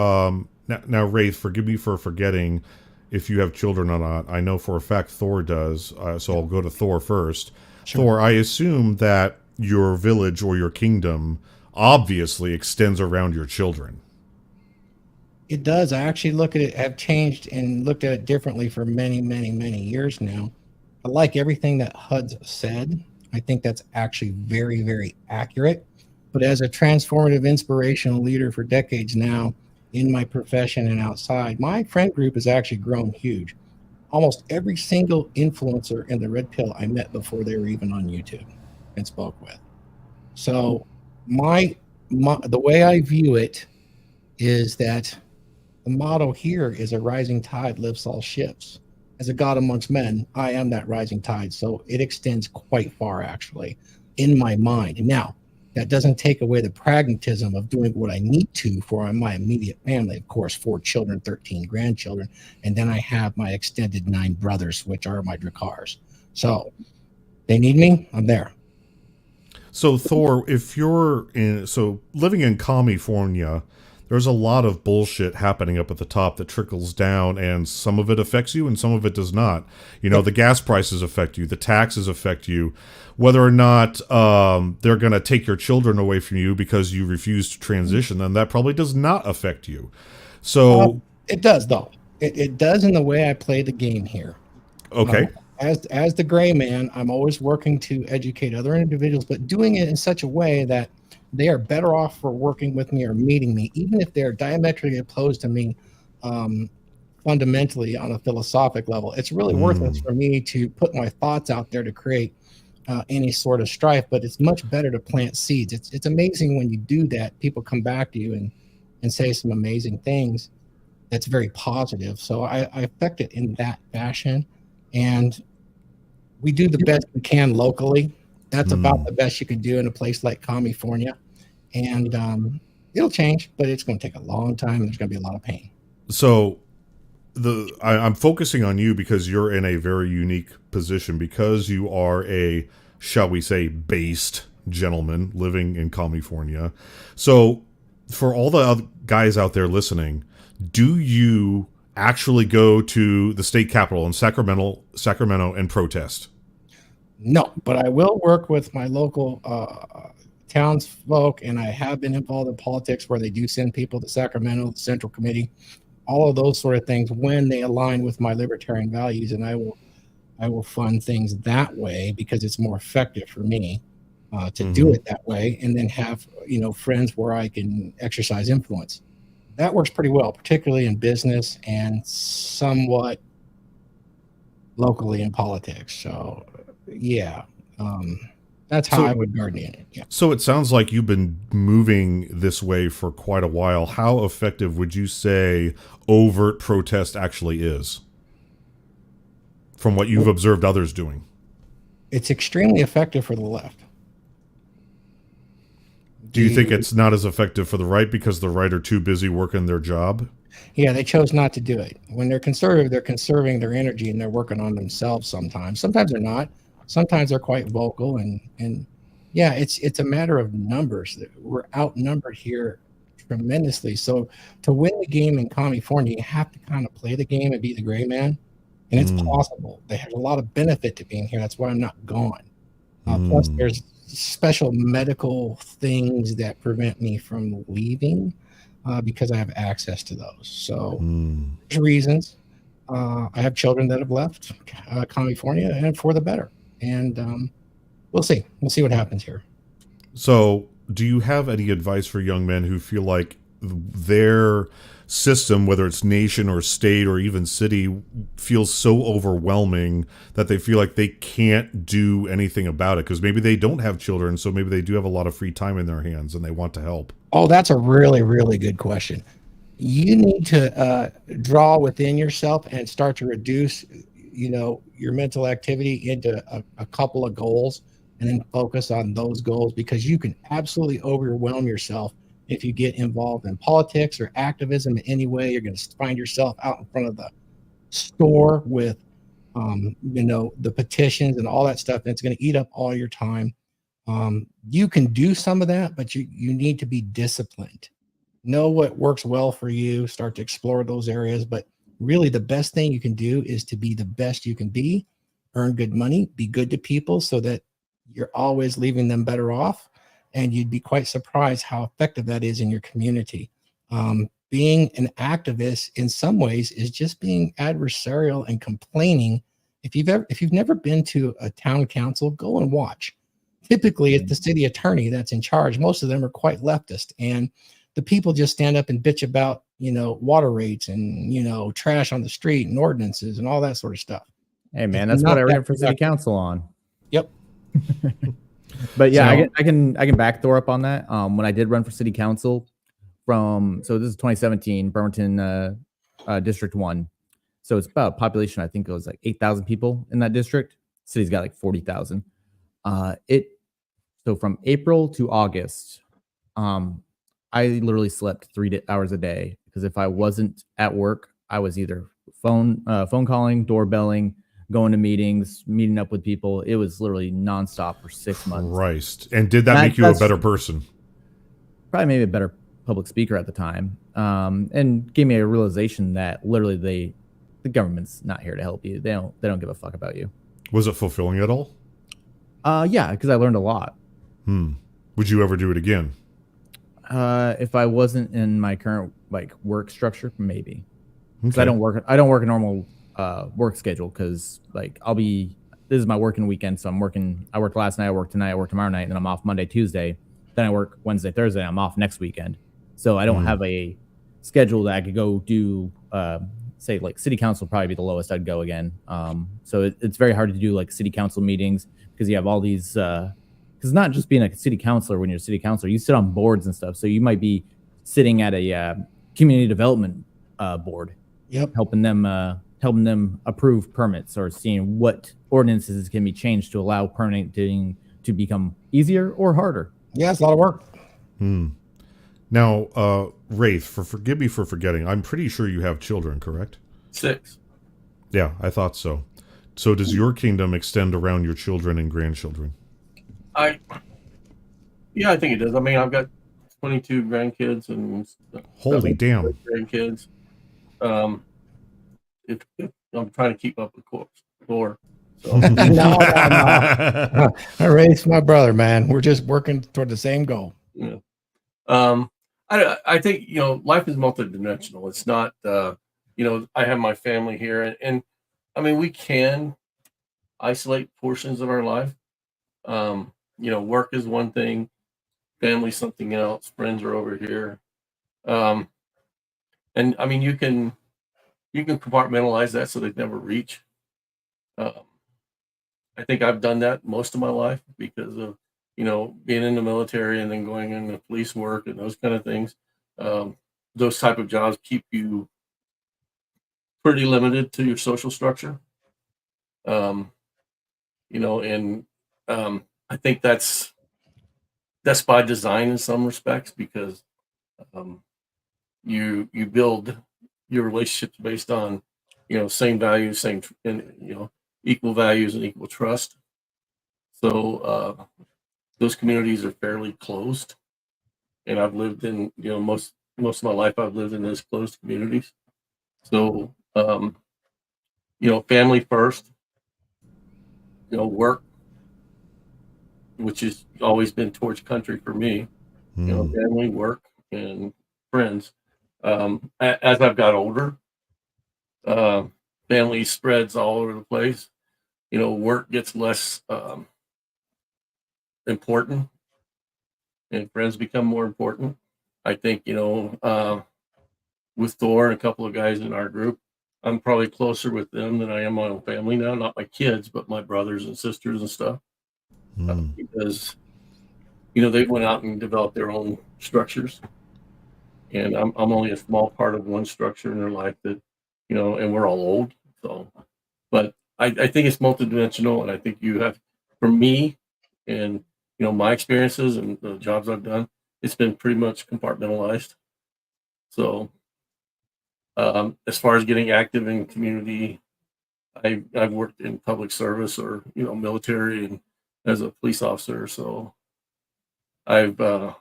now, Wraith, forgive me for forgetting if you have children or not. I know for a fact Thor does, so I'll go to Thor first. Sure. Thor, I assume that your village or your kingdom obviously extends around your children. It does. I actually look at it, have changed and looked at it differently for many, many, many years now. I like everything that Huds said. I think that's actually very, very accurate. But as a transformative, inspirational leader for decades now in my profession and outside, my friend group has actually grown huge. Almost every single influencer in the Red Pill I met before they were even on YouTube and spoke with. So the way I view it is that the motto here is a rising tide lifts all ships. as a god amongst men, I am that rising tide. So it extends quite far, actually, in my mind. Now, that doesn't take away the pragmatism of doing what I need to for my immediate family. Of course, 4 children, 13 grandchildren, and then I have my extended 9 brothers, which are my Drakars. So they need me, I'm there. So Thor, if you're living in California, there's a lot of bullshit happening up at the top that trickles down, and some of it affects you and some of it does not. You know, the gas prices affect you, the taxes affect you, whether or not they're going to take your children away from you because you refuse to transition, then that probably does not affect you. So it does, though. It does in the way I play the game here. Okay. As the gray man, I'm always working to educate other individuals, but doing it in such a way that they are better off for working with me or meeting me, even if they're diametrically opposed to me fundamentally on a philosophic level. It's really worthless for me to put my thoughts out there to create any sort of strife, but it's much better to plant seeds. It's amazing when you do that, people come back to you and say some amazing things that's very positive. So I affect it in that fashion. And we do the best we can locally. That's about the best you can do in a place like California. And it'll change, but it's going to take a long time. And there's going to be a lot of pain. So I'm focusing on you because you're in a very unique position, because you are a, shall we say, based gentleman living in California. So for all the other guys out there listening, do you actually go to the state capitol in Sacramento and protest? No, but I will work with my local townsfolk, and I have been involved in politics where they do send people to Sacramento, the Central Committee, all of those sort of things when they align with my libertarian values, and I will fund things that way because it's more effective for me to do it that way, and then have friends where I can exercise influence. That works pretty well, particularly in business and somewhat locally in politics. So yeah, that's how I would guard it. Yeah. So it sounds like you've been moving this way for quite a while. How effective would you say overt protest actually is, from what you've observed others doing? It's extremely effective for the left. Do you think it's not as effective for the right because the right are too busy working their job? Yeah, they chose not to do it. When they're conservative, they're conserving their energy and they're working on themselves sometimes. Sometimes they're not. Sometimes they're quite vocal, and yeah, it's a matter of numbers. We're outnumbered here tremendously. So to win the game in California, you have to kind of play the game and be the gray man, and it's possible. There's a lot of benefit to being here. That's why I'm not gone. Plus, there's special medical things that prevent me from leaving because I have access to those. So there's reasons. I have children that have left California, and for the better. And we'll see. We'll see what happens here. So do you have any advice for young men who feel like their system, whether it's nation or state or even city, feels so overwhelming that they feel like they can't do anything about it? Because maybe they don't have children, so maybe they do have a lot of free time in their hands and they want to help. Oh, that's a really, really good question. You need to draw within yourself and start to reduce, your mental activity into a couple of goals, and then focus on those goals, because you can absolutely overwhelm yourself if you get involved in politics or activism in any way. You're going to find yourself out in front of the store with, the petitions and all that stuff, and it's going to eat up all your time. You can do some of that, but you need to be disciplined. Know what works well for you, start to explore those areas. But really, the best thing you can do is to be the best you can be, earn good money, be good to people so that you're always leaving them better off. And you'd be quite surprised how effective that is in your community. Being an activist in some ways is just being adversarial and complaining. If you've never been to a town council, go and watch. Typically, it's the city attorney that's in charge. Most of them are quite leftist, and the people just stand up and bitch about, water rates and, trash on the street and ordinances and all that sort of stuff. Hey man, that's what I ran for city council on. Yep. But yeah, so, I can back Thor up on that. When I did run for city council so this is 2017, Bremerton District 1. So it's about a population, I think it was like 8,000 people in that district. City's got like 40,000. So from April to August, I literally slept 3 hours a day because if I wasn't at work, I was either phone calling, doorbelling, going to meetings, meeting up with people. It was literally nonstop for 6 months. Christ. And did that make you a better person? Probably made me a better public speaker at the time, and gave me a realization that literally the government's not here to help you. They don't give a fuck about you. Was it fulfilling at all? Yeah, because I learned a lot. Would you ever do it again? If I wasn't in my current like work structure, maybe. Because Okay. I don't work a normal work schedule because like this is my working weekend, so I worked last night, I work tonight, I work tomorrow night, and then I'm off Monday, Tuesday. Then I work Wednesday, Thursday, I'm off next weekend. So I don't have a schedule that I could go do say like city council would probably be the lowest I'd go again. So it's very hard to do like city council meetings because you have all these because not just being a city councilor when you're a city councilor, you sit on boards and stuff. So you might be sitting at a community development board, helping them approve permits or seeing what ordinances can be changed to allow permitting to become easier or harder. Yeah, it's a lot of work. Now, Wraith, forgive me for forgetting. I'm pretty sure you have children, correct? 6. Yeah, I thought so. So does your kingdom extend around your children and grandchildren? I think it does. I mean, I've got 22 grandkids and Holy damn. grandkids. If I'm trying to keep up with Thor. So No. I raised my brother, man. We're just working toward the same goal. yeah. I think life is multidimensional. It's not I have my family here, and I mean we can isolate portions of our life. Work is one thing, family something else, friends are over here. And I mean you can compartmentalize that so they never reach. I think I've done that most of my life because of being in the military and then going into police work and those kind of things. Those type of jobs keep you pretty limited to your social structure. I think that's by design in some respects because you build your relationships based on same values, equal values and equal trust. So those communities are fairly closed, and I've lived in most of my life I've lived in those closed communities. So family first, work, which has always been towards country for me. Family, work, and friends. As I've got older, family spreads all over the place. Work gets less important and friends become more important. I think, with Thor and a couple of guys in our group, I'm probably closer with them than I am my own family now. Not my kids, but my brothers and sisters and stuff. Because, they went out and developed their own structures. And I'm only a small part of one structure in their life that, and we're all old. So, but I think it's multidimensional. And I think you have, for me and, my experiences and the jobs I've done, it's been pretty much compartmentalized. So, as far as getting active in community, I've worked in public service or, military and as a police officer. So those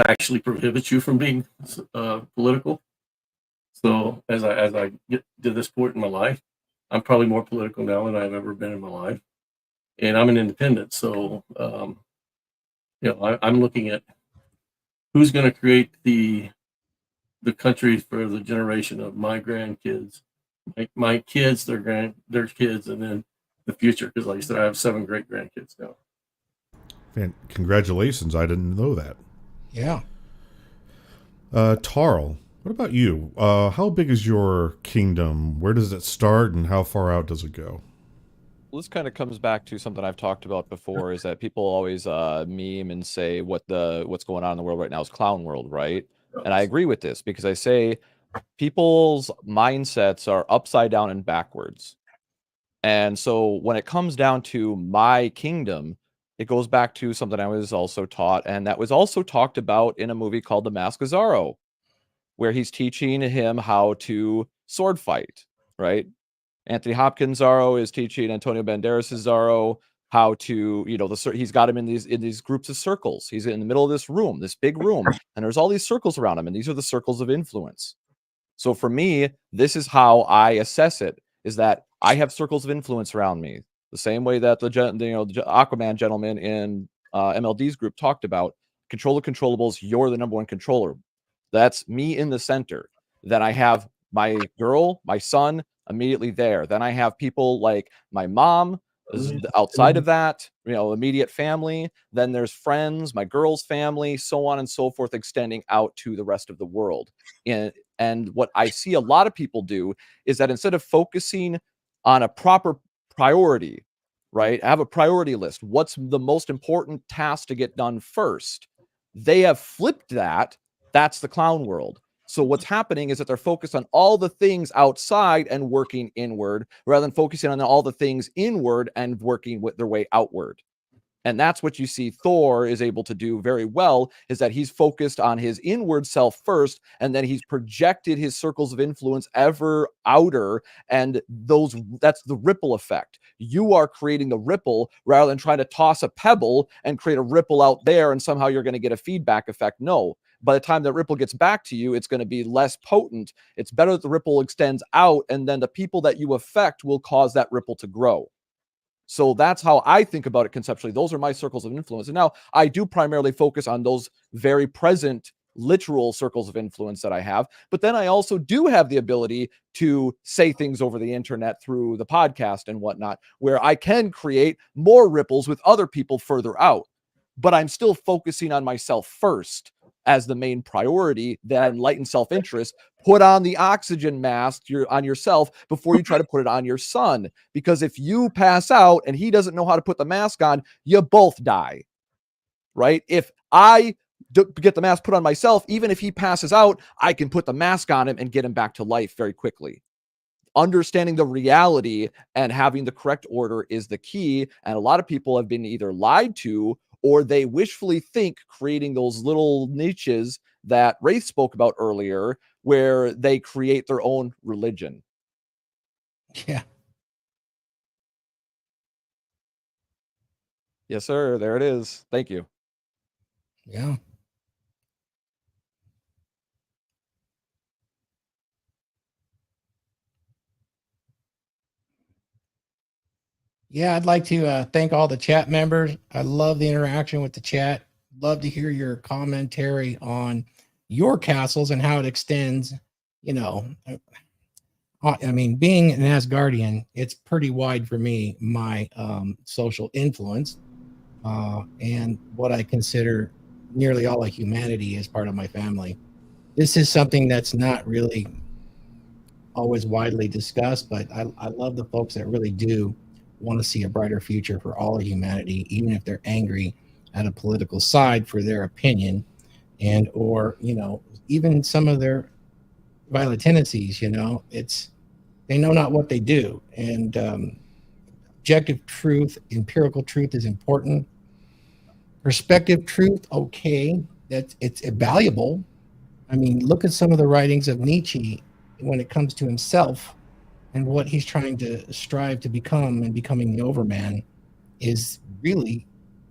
actually prohibit you from being political. So as I get to this point in my life, I'm probably more political now than I've ever been in my life. And I'm an independent. So, I'm looking at who's going to create the country for the generation of my grandkids, my kids, their kids, and then the future. Because like I said, I have 7 great grandkids now. Man, congratulations. I didn't know that. Yeah. Tarl, what about you? How big is your kingdom? Where does it start and how far out does it go? Well, this kind of comes back to something I've talked about before, is that people always meme and say what's going on in the world right now is clown world, right? And I agree with this because I say people's mindsets are upside down and backwards. And so when it comes down to my kingdom, it goes back to something I was also taught, and that was also talked about in a movie called The Mask of Zorro, where he's teaching him how to sword fight, right? Anthony Hopkins Zorro is teaching Antonio Banderas' Zorro how to, he's got him in these groups of circles. He's in the middle of this room, this big room, and there's all these circles around him, and these are the circles of influence. So for me, this is how I assess it, is that I have circles of influence around me. The same way that the Aquaman gentleman in MLD's group talked about, control the controllables, you're the number one controller. That's me in the center. Then I have my girl, my son immediately there. Then I have people like my mom outside of that, immediate family. Then there's friends, my girl's family, so on and so forth, extending out to the rest of the world. And what I see a lot of people do is that instead of focusing on a proper priority, right? I have a priority list. What's the most important task to get done first? They have flipped that. That's the clown world. So what's happening is that they're focused on all the things outside and working inward, rather than focusing on all the things inward and working with their way outward. And that's what you see Thor is able to do very well, is that he's focused on his inward self first, and then he's projected his circles of influence ever outer, and that's the ripple effect. You are creating the ripple rather than trying to toss a pebble and create a ripple out there and somehow you're going to get a feedback effect. No. By the time that ripple gets back to you, it's going to be less potent. It's better that the ripple extends out, and then the people that you affect will cause that ripple to grow. So that's how I think about it conceptually. Those are my circles of influence. And now I do primarily focus on those very present literal circles of influence that I have. But then I also do have the ability to say things over the internet through the podcast and whatnot, where I can create more ripples with other people further out. But I'm still focusing on myself first as the main priority. That enlightened self-interest. Put on the oxygen mask on yourself before you try to put it on your son. Because if you pass out and he doesn't know how to put the mask on, you both die, right? If I get the mask put on myself, even if he passes out, I can put the mask on him and get him back to life very quickly. Understanding the reality and having the correct order is the key. And a lot of people have been either lied to, or they wishfully think, creating those little niches that Wraith spoke about earlier, where they create their own religion. Yeah. Yes, sir. There it is. Thank you. Yeah. Yeah, I'd like to thank all the chat members. I love the interaction with the chat. Love to hear your commentary on your castles and how it extends. I mean, being an Asgardian, it's pretty wide for me, my social influence, and what I consider nearly all of humanity as part of my family. This is something that's not really always widely discussed, but I love the folks that really do want to see a brighter future for all of humanity, even if they're angry at a political side for their opinion, and or even some of their violent tendencies. They know not what they do, and objective truth, empirical truth is important. Perspective truth, okay, it's valuable. I mean, look at some of the writings of Nietzsche when it comes to himself and what he's trying to strive to become, and becoming the overman is really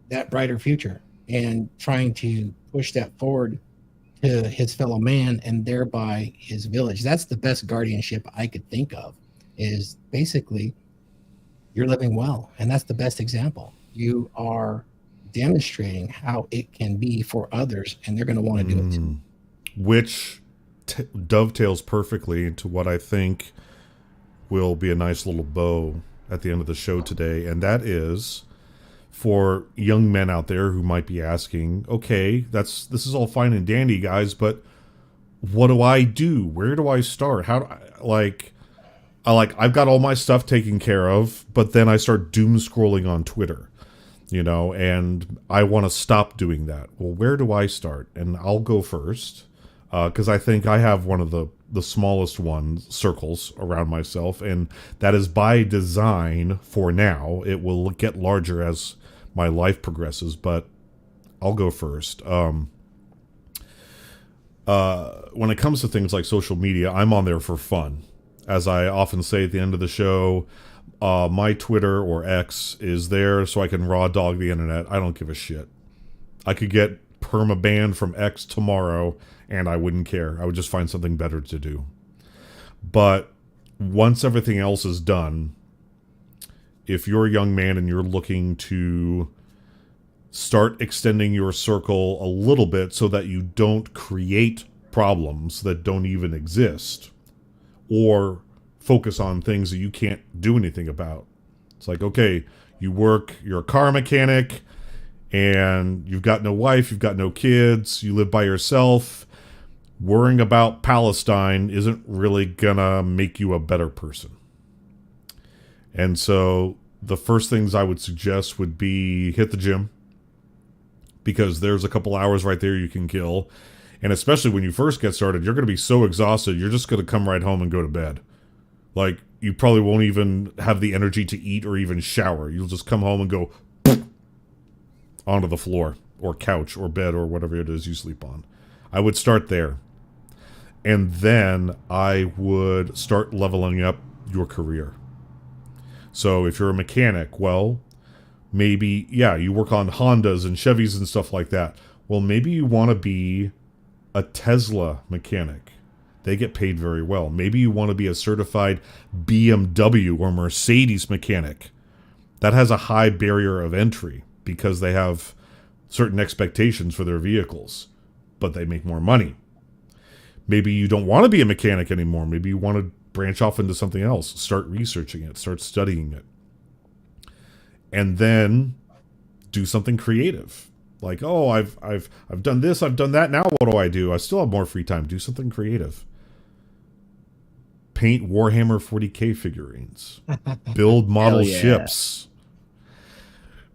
that brighter future, and trying to push that forward to his fellow man and thereby his village. That's the best guardianship I could think of, is basically you're living well. And that's the best example. You are demonstrating how it can be for others, and they're going to want to do it too. Which dovetails perfectly into what I think will be a nice little bow at the end of the show today, and that is for young men out there who might be asking, okay, this is all fine and dandy, guys, but what do I do? Where do I start? How do I've got all my stuff taken care of, but then I start doom scrolling on Twitter, and I want to stop doing that. Well, where do I start? And I'll go first, because I think I have one of the the smallest ones, circles around myself, and that is by design for now. It will get larger as my life progresses, but I'll go first. When it comes to things like social media, I'm on there for fun. As I often say at the end of the show, my Twitter or X is there so I can raw dog the internet. I don't give a shit. I could get perma-banned from X tomorrow and I wouldn't care. I would just find something better to do. But once everything else is done, if you're a young man and you're looking to start extending your circle a little bit so that you don't create problems that don't even exist, or focus on things that you can't do anything about. It's like, okay, you're a car mechanic, and you've got no wife, you've got no kids, you live by yourself. Worrying about Palestine isn't really gonna make you a better person. And so the first things I would suggest would be hit the gym, because there's a couple hours right there you can kill. And especially when you first get started, you're going to be so exhausted, you're just going to come right home and go to bed. Like, you probably won't even have the energy to eat or even shower. You'll just come home and go onto the floor or couch or bed or whatever it is you sleep on. I would start there. And then I would start leveling up your career. So if you're a mechanic, well, maybe, yeah, you work on Hondas and Chevys and stuff like that. Well, maybe you want to be a Tesla mechanic. They get paid very well. Maybe you want to be a certified BMW or Mercedes mechanic. That has a high barrier of entry because they have certain expectations for their vehicles, but they make more money. Maybe you don't want to be a mechanic anymore. Maybe you want to branch off into something else. Start researching it. Start studying it. And then do something creative. Like, oh, I've done this, I've done that. Now what do? I still have more free time. Do something creative. Paint Warhammer 40K figurines. Build model ships.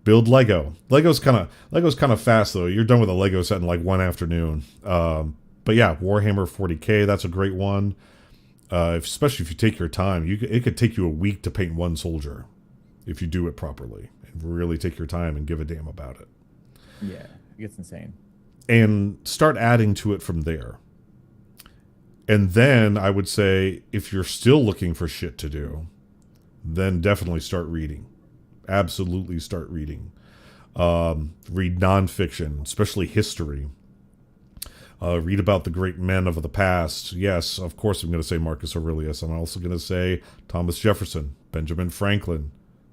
Build Lego. Lego's kind of fast though. You're done with a Lego set in like one afternoon. But yeah, Warhammer 40K, that's a great one. Especially if you take your time. It could take you a week to paint one soldier if you do it properly and really take your time and give a damn about it. Yeah, it gets insane. And start adding to it from there. And then I would say, if you're still looking for shit to do, then definitely start reading. Absolutely start reading. Read nonfiction, especially history. Read about the great men of the past. Yes, of course I'm going to say Marcus Aurelius. I'm also going to say Thomas Jefferson, Benjamin Franklin,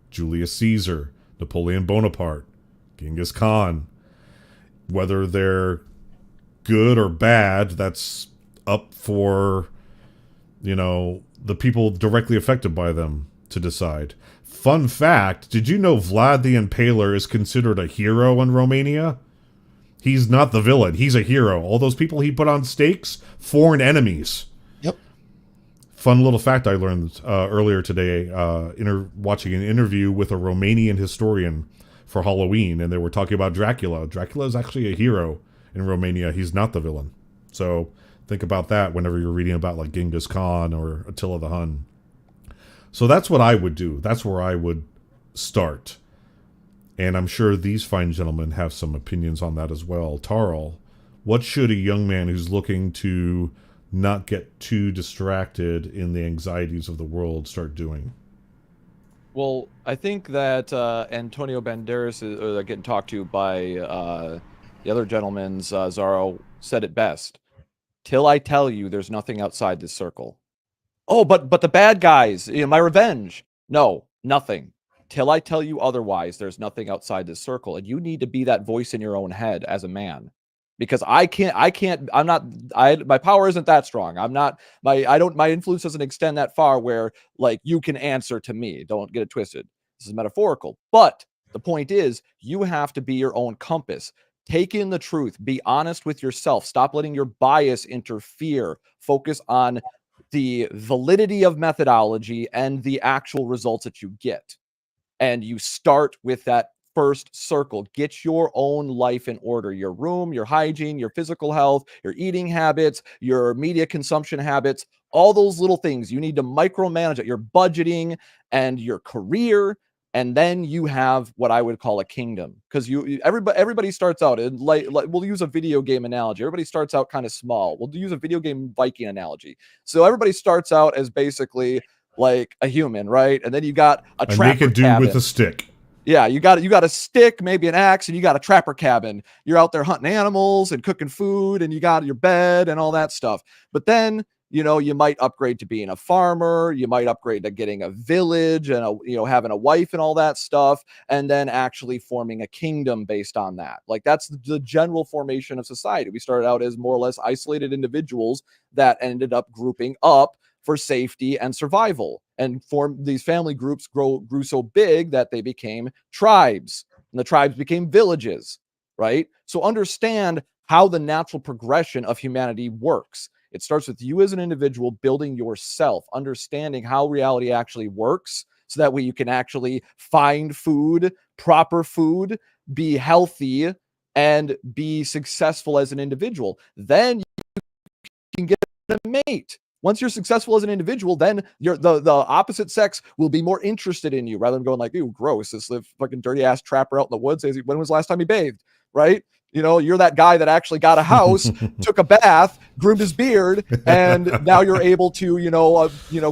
Julius Caesar, Napoleon Bonaparte, Genghis Khan. Whether they're good or bad, that's up for, the people directly affected by them to decide. Fun fact, did you know Vlad the Impaler is considered a hero in Romania? He's not the villain. He's a hero. All those people he put on stakes, foreign enemies. Yep. Fun little fact I learned earlier today, watching an interview with a Romanian historian for Halloween, and they were talking about Dracula. Dracula is actually a hero in Romania. He's not the villain. So think about that whenever you're reading about like Genghis Khan or Attila the Hun. So that's what I would do. That's where I would start. And I'm sure these fine gentlemen have some opinions on that as well. Tarl, what should a young man who's looking to not get too distracted in the anxieties of the world start doing? Well, I think that Antonio Banderas is getting talked to by the other gentleman's Zaro said it best. Till I tell you there's nothing outside this circle. Oh, but the bad guys, my revenge. No, nothing. Till I tell you otherwise, there's nothing outside this circle. And you need to be that voice in your own head as a man. Because my power isn't that strong. My influence doesn't extend that far where like you can answer to me. Don't get it twisted. This is metaphorical. But the point is, you have to be your own compass. Take in the truth. Be honest with yourself. Stop letting your bias interfere. Focus on the validity of methodology and the actual results that you get. And you start with that first circle. Get your own life in order. Your room, your hygiene, your physical health, your eating habits, your media consumption habits, all those little things. You need to micromanage it. Your budgeting and your career. And then you have what I would call a kingdom, because everybody starts out in like we'll use a video game analogy. Everybody starts out kind of small. We'll use a video game Viking analogy. So everybody starts out as basically like a human, right? And then you got a naked dude cabin with a stick. Yeah, you got a stick, maybe an axe, and you got a trapper cabin. You're out there hunting animals and cooking food, and you got your bed and all that stuff. But then, you might upgrade to being a farmer. You might upgrade to getting a village and having a wife and all that stuff, and then actually forming a kingdom based on that. Like, that's the general formation of society. We started out as more or less isolated individuals that ended up grouping up for safety and survival, and these family groups grew so big that they became tribes, and the tribes became villages, right? So understand how the natural progression of humanity works. It starts with you as an individual building yourself, understanding how reality actually works, so that way you can actually find food, proper food, be healthy, and be successful as an individual. Then you can get a mate. Once you're successful as an individual, then the opposite sex will be more interested in you, rather than going like, "Ew, gross, this fucking dirty ass trapper out in the woods. When was the last time he bathed?" Right? You're that guy that actually got a house, took a bath, groomed his beard, and now you're able to,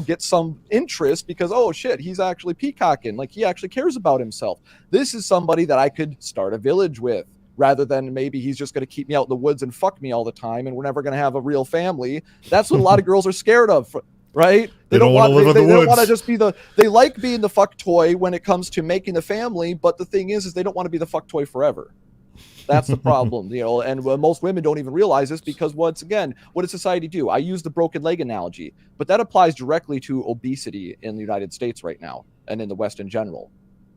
get some interest because, oh shit, he's actually peacocking. Like, he actually cares about himself. This is somebody that I could start a village with, rather than maybe he's just going to keep me out in the woods and fuck me all the time, and we're never going to have a real family. That's what a lot of girls are scared of, right? They don't want to live in the woods. They don't want to just be they like being the fuck toy when it comes to making the family, but the thing is they don't want to be the fuck toy forever. That's the problem, and most women don't even realize this, because once again, what does society do? I use the broken leg analogy, but that applies directly to obesity in the United States right now, and in the West in general.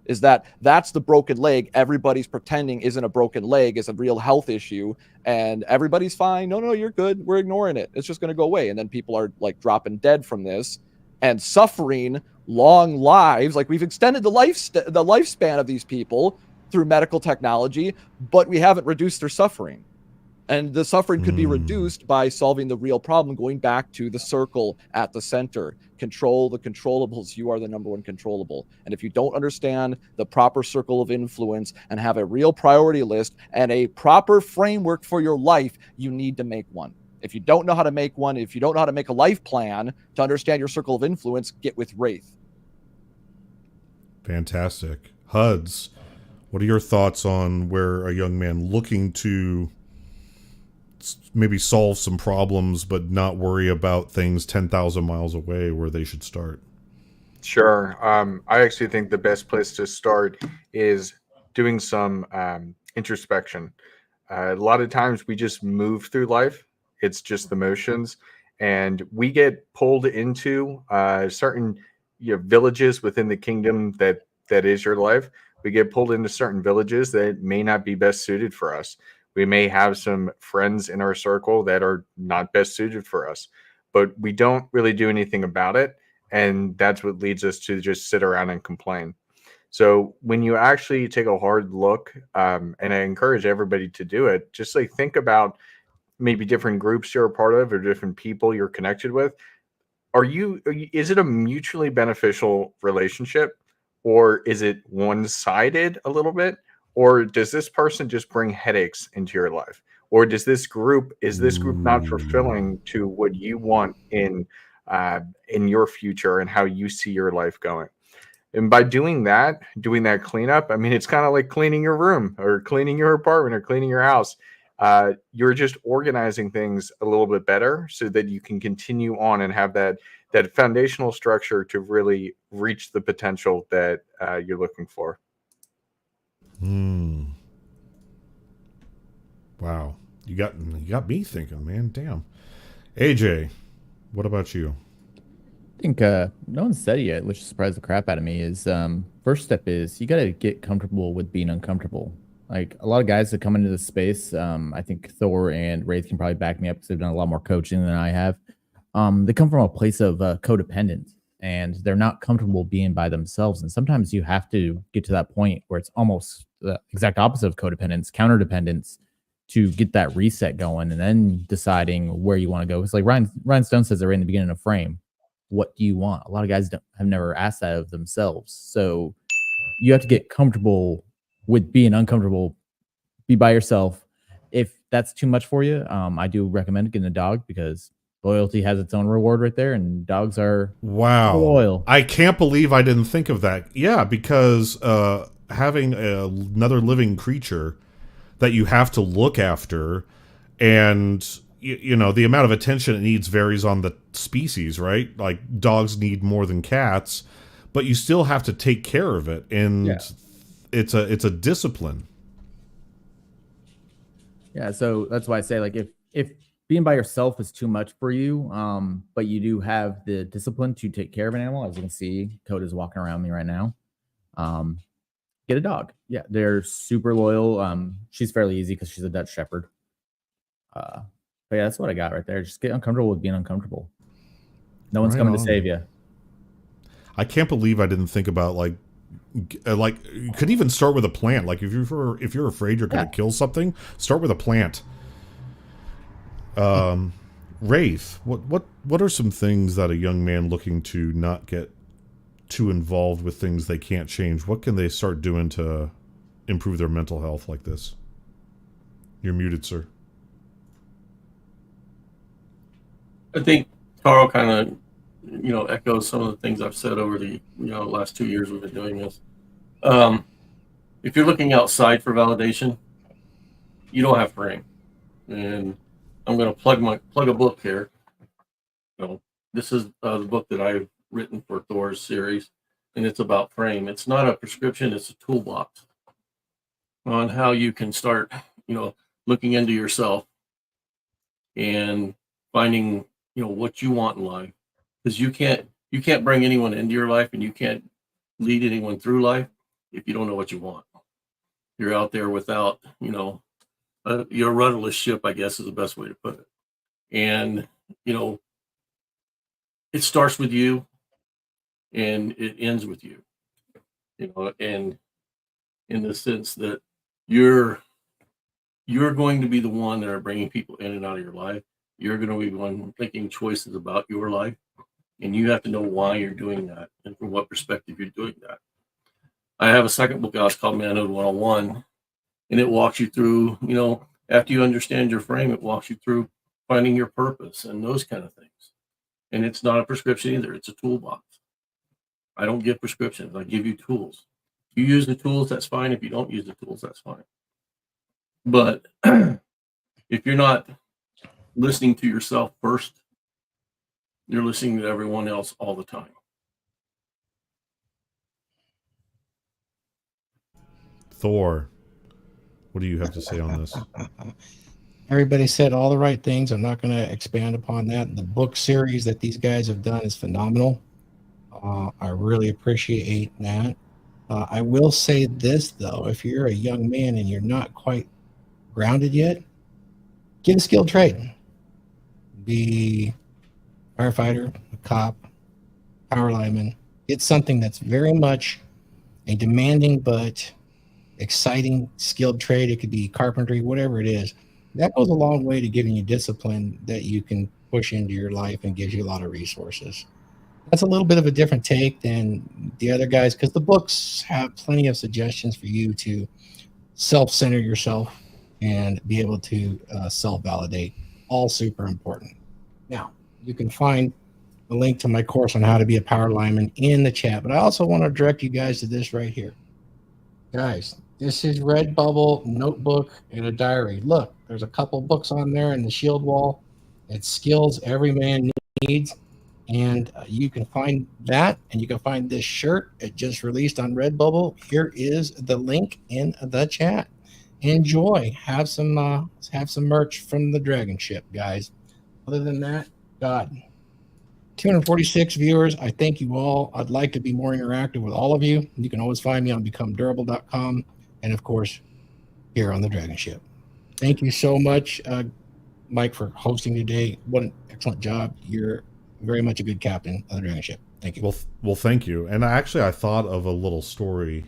Is that's the broken leg. Everybody's pretending isn't a broken leg, is a real health issue, and everybody's fine. No, you're good. We're ignoring it. It's just going to go away. And then people are like dropping dead from this and suffering long lives. Like, we've extended the lifespan of these people through medical technology, but we haven't reduced their suffering. And the suffering could be reduced by solving the real problem, going back to the circle at the center. Control the controllables. You are the number one controllable. And if you don't understand the proper circle of influence and have a real priority list and a proper framework for your life, you need to make one. If you don't know how to make one, if you don't know how to make a life plan to understand your circle of influence, get with Wraith. Fantastic. Huds, what are your thoughts on where a young man looking to maybe solve some problems but not worry about things 10,000 miles away, where they should start? Sure. I actually think the best place to start is doing some introspection. A lot of times we just move through life. It's just the motions, and we get pulled into certain villages within the kingdom that is your life. We get pulled into certain villages that may not be best suited for us. We may have some friends in our circle that are not best suited for us, but we don't really do anything about it. And that's what leads us to just sit around and complain. So when you actually take a hard look, and I encourage everybody to do it, just like think about maybe different groups you're a part of or different people you're connected with. Is it a mutually beneficial relationship, or is it one-sided a little bit? Or does this person just bring headaches into your life? Or is this group not fulfilling to what you want in your future and how you see your life going? And by doing that cleanup, I mean, it's kind of like cleaning your room or cleaning your apartment or cleaning your house. You're just organizing things a little bit better so that you can continue on and have that foundational structure to really reach the potential that you're looking for. Wow. You got me thinking, man. Damn. AJ, what about you? I think no one said it yet, which surprised the crap out of me, is first step is you got to get comfortable with being uncomfortable. Like, a lot of guys that come into this space, I think Thor and Wraith can probably back me up because they've done a lot more coaching than I have. They come from a place of codependent, and they're not comfortable being by themselves. And sometimes you have to get to that point where it's almost the exact opposite of codependence, counterdependence, to get that reset going, and then deciding where you want to go. It's like Ryan Stone says right in the beginning of Frame, what do you want? A lot of guys have never asked that of themselves. So you have to get comfortable with being uncomfortable, be by yourself. If that's too much for you, I do recommend getting a dog, because loyalty has its own reward right there, and dogs are loyal. I can't believe I didn't think of that. Yeah, because having another living creature that you have to look after, and you know, the amount of attention it needs varies on the species, right? Like dogs need more than cats, but you still have to take care of it, and it's a discipline. Yeah, so that's why I say, like, if being by yourself is too much for you, but you do have the discipline to take care of an animal, as you can see, Coda's walking around me right now. Get a dog. Yeah, they're super loyal. She's fairly easy because she's a Dutch Shepherd. But yeah, that's what I got right there. Just get uncomfortable with being uncomfortable. No one's coming to save you. I can't believe I didn't think about like you could even start with a plant. Like if you're afraid you're going to kill something, start with a plant. Rafe, what are some things that a young man looking to not get too involved with things they can't change, what can they start doing to improve their mental health like this? You're muted, sir. I think Carl kind of, echoes some of the things I've said over the, last 2 years we've been doing this. If you're looking outside for validation, you don't have Frame. And I'm going to plug a book here. This is the book that I've written for Thor's series, and it's about Frame. It's not a prescription, it's a toolbox on how you can start, looking into yourself and finding, what you want in life. Because you can't bring anyone into your life, and you can't lead anyone through life if you don't know what you want. You're out there without, you're a rudderless ship, I guess is the best way to put it. And, it starts with you and it ends with you, and in the sense that you're going to be the one that are bringing people in and out of your life. You're going to be the one making choices about your life, and you have to know why you're doing that and from what perspective you're doing that. I have a second book out called Manhood 101, and it walks you through, after you understand your frame, it walks you through finding your purpose and those kind of things. And it's not a prescription either. It's a toolbox. I don't give prescriptions. I give you tools. If you use the tools, that's fine. If you don't use the tools, that's fine. But if you're not listening to yourself first, you're listening to everyone else all the time. Thor, what do you have to say on this? Everybody said all the right things. I'm not going to expand upon that. The book series that these guys have done is phenomenal. I really appreciate that. I will say this, though. If you're a young man and you're not quite grounded yet, get a skilled trade. Be a firefighter, a cop, power lineman. Get something that's very much a demanding but exciting skilled trade. It could be carpentry, whatever it is. That goes a long way to giving you discipline that you can push into your life and gives you a lot of resources. That's a little bit of a different take than the other guys, because the books have plenty of suggestions for you to self-center yourself and be able to self-validate. All super important. Now, you can find the link to my course on how to be a power lineman in the chat, but I also want to direct you guys to this right here. Guys, this is Redbubble notebook and a diary. Look, there's a couple books on there in the shield wall. It's skills every man needs. And you can find that, and you can find this shirt. It just released on Redbubble. Here is the link in the chat. Enjoy. Have some merch from the Dragonship, guys. Other than that, God, 246 viewers. I thank you all. I'd like to be more interactive with all of you. You can always find me on becomedurable.com, and of course, here on the Dragonship. Thank you so much, Mike, for hosting today. What an excellent job. You're very much a good captain of the Dragonship. Thank you. Well, thank you. And actually, I thought of a little story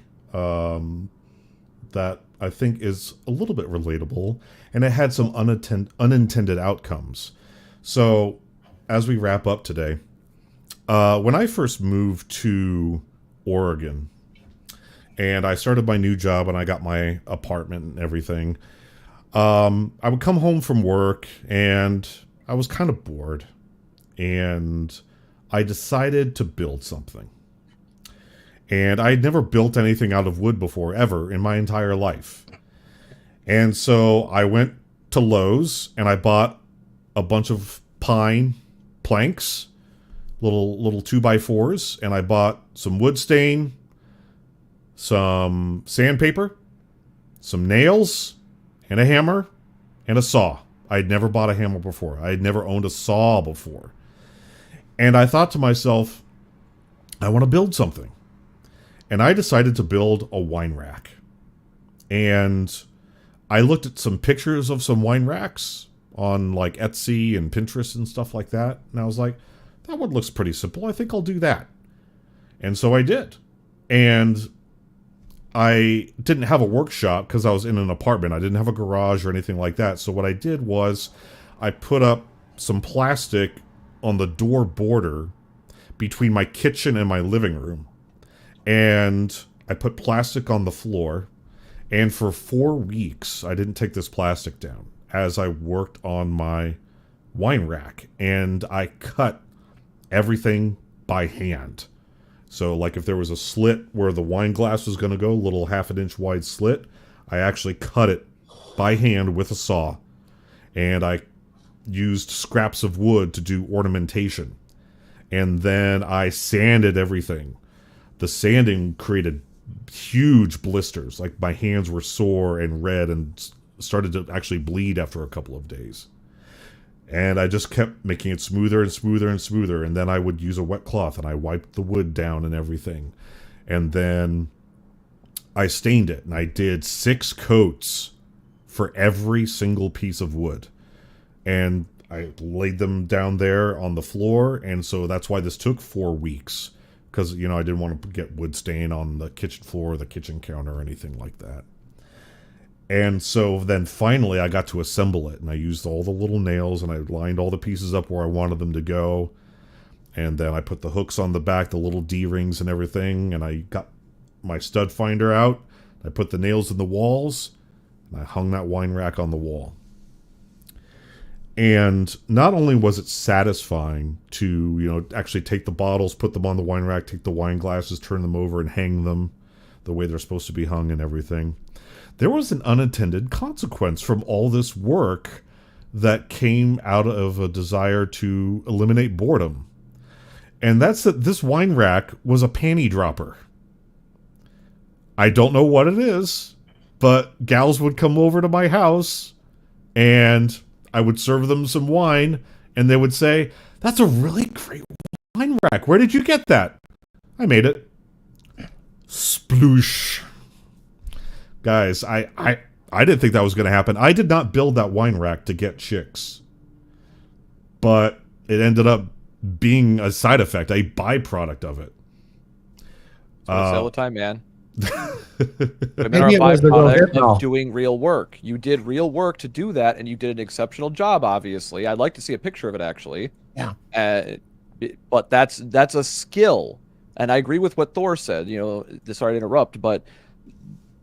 that I think is a little bit relatable, and it had some unintended outcomes. So, as we wrap up today, when I first moved to Oregon, and I started my new job, and I got my apartment and everything, I would come home from work, and I was kind of bored, and I decided to build something. And I had never built anything out of wood before, ever, in my entire life. And so I went to Lowe's, and I bought a bunch of pine planks, little 2x4s, and I bought some wood stain, some sandpaper, some nails, and a hammer, and a saw. I had never bought a hammer before. I had never owned a saw before. And I thought to myself, I want to build something. And I decided to build a wine rack. And I looked at some pictures of some wine racks on like Etsy and Pinterest and stuff like that. And I was like, that one looks pretty simple. I think I'll do that. And so I did. And I didn't have a workshop because I was in an apartment. I didn't have a garage or anything like that. So what I did was I put up some plastic on the door border between my kitchen and my living room. And I put plastic on the floor. And for 4 weeks, I didn't take this plastic down as I worked on my wine rack. And I cut everything by hand. So like if there was a slit where the wine glass was going to go, a little 1/2 inch wide slit, I actually cut it by hand with a saw. And I used scraps of wood to do ornamentation. And then I sanded everything. The sanding created huge blisters. Like my hands were sore and red and started to actually bleed after a couple of days. And I just kept making it smoother and smoother and smoother. And then I would use a wet cloth and I wiped the wood down and everything. And then I stained it. And I did 6 coats for every single piece of wood. And I laid them down there on the floor. And so that's why this took 4 weeks. Because, you know, I didn't want to get wood stain on the kitchen floor or the kitchen counter or anything like that. And so then finally I got to assemble it. And I used all the little nails and I lined all the pieces up where I wanted them to go. And then I put the hooks on the back, the little D-rings and everything. And I got my stud finder out. I put the nails in the walls. And I hung that wine rack on the wall. And not only was it satisfying to, you know, actually take the bottles, put them on the wine rack, take the wine glasses, turn them over and hang them the way they're supposed to be hung and everything. There was an unintended consequence from all this work that came out of a desire to eliminate boredom. And that's that this wine rack was a panty dropper. I don't know what it is, but gals would come over to my house and I would serve them some wine, and they would say, "That's a really great wine rack. Where did you get that?" I made it. Sploosh. Guys, I didn't think that was going to happen. I did not build that wine rack to get chicks. But it ended up being a side effect, a byproduct of it. All the time, man. Women Maybe it are a was the byproduct go-get of doing real work. You did real work to do that, and you did an exceptional job. Obviously, I'd like to see a picture of it. Actually, Yeah. But that's a skill, and I agree with what Thor said. You know, sorry to interrupt, but